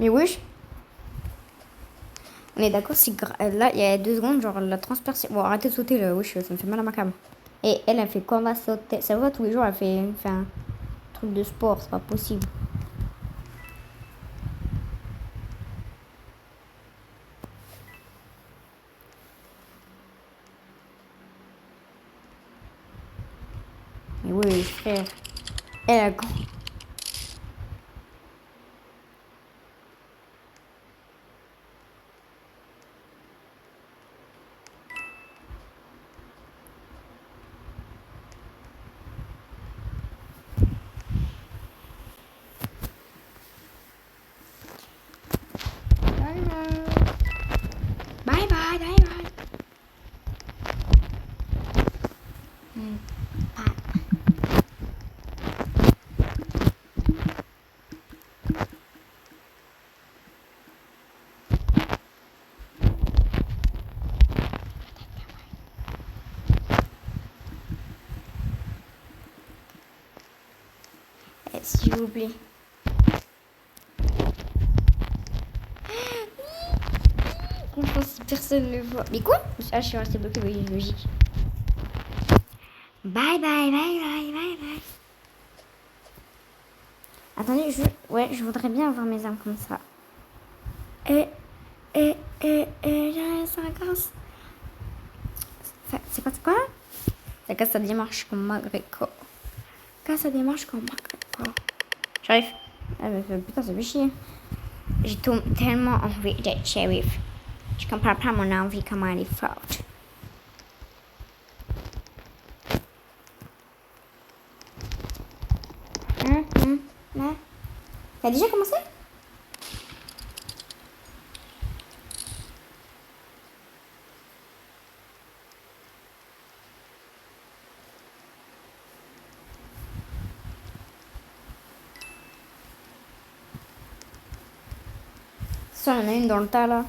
Mais wesh, on est d'accord, c'est là, il y a 2 secondes, genre, la transpercée. Bon, arrêtez de sauter là, wesh, ça me fait mal à ma cam. Et elle, elle fait quoi, on va sauter. Ça va, tous les jours, elle fait un truc de sport, c'est pas possible. Mais oui, frère. Elle a... Bye bye, bye bye. S'il vous plaît. Franchement, si personne ne le voit. Mais quoi? Ah, je suis restée bloquée, oui, logique. Bye bye, bye bye, bye bye. Attendez, je voudrais bien avoir mes armes comme ça. J'arrive, ça casse. C'est quoi? Ça casse, ça démarche comme McGregor. Casse, ça démarche comme McGregor. J'arrive. Ah, mais putain, ça fait chier. J'ai tellement envie d'être shérif. Je comprends pas mon envie, comment elle est forte. T'as déjà commencé? Ça, il y en a une dans le tas là.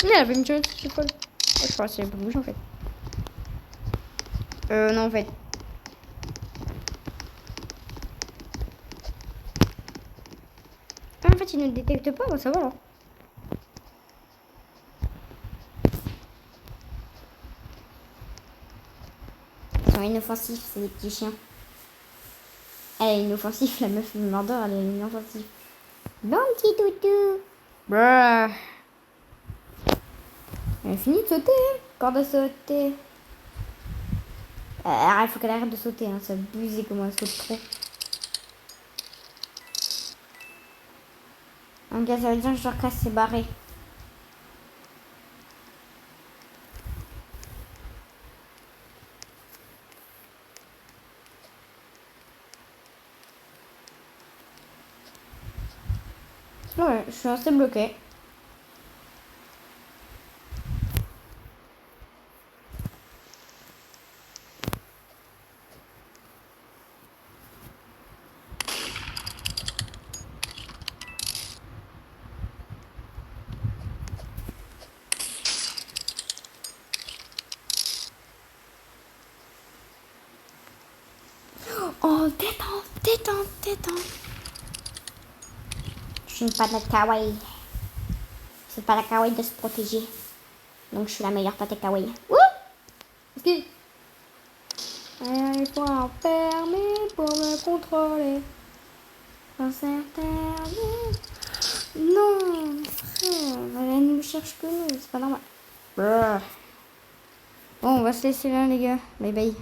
Mais elle avait une tueuse, c'est folle. Ouais, je crois que c'est un peu bouge en fait. Non en fait. Ah, en fait, il ne détecte pas, bah, ça va alors. Ils sont inoffensifs, c'est des petits chiens. Elle est inoffensive, la meuf murder, elle est inoffensive. Bon petit toutou. Bruh. Elle a fini de sauter, corde à sauter. Il faut qu'elle arrête de sauter, hein. C'est abusé comment elle saute trop. Ok, ça veut dire que je dois casser barré. Ouais, je suis assez bloquée. Oh, détente, détente, détente. Je suis pas de la kawaii. C'est pas la kawaii de se protéger. Donc je suis la meilleure pâte kawaii. Wouh! Excuse. Il faut enfermer pour me contrôler. Quand c'est interdit. Non, frère, elle ne me cherche que nous, c'est pas normal. Bon, on va se laisser là, les gars. Bye bye.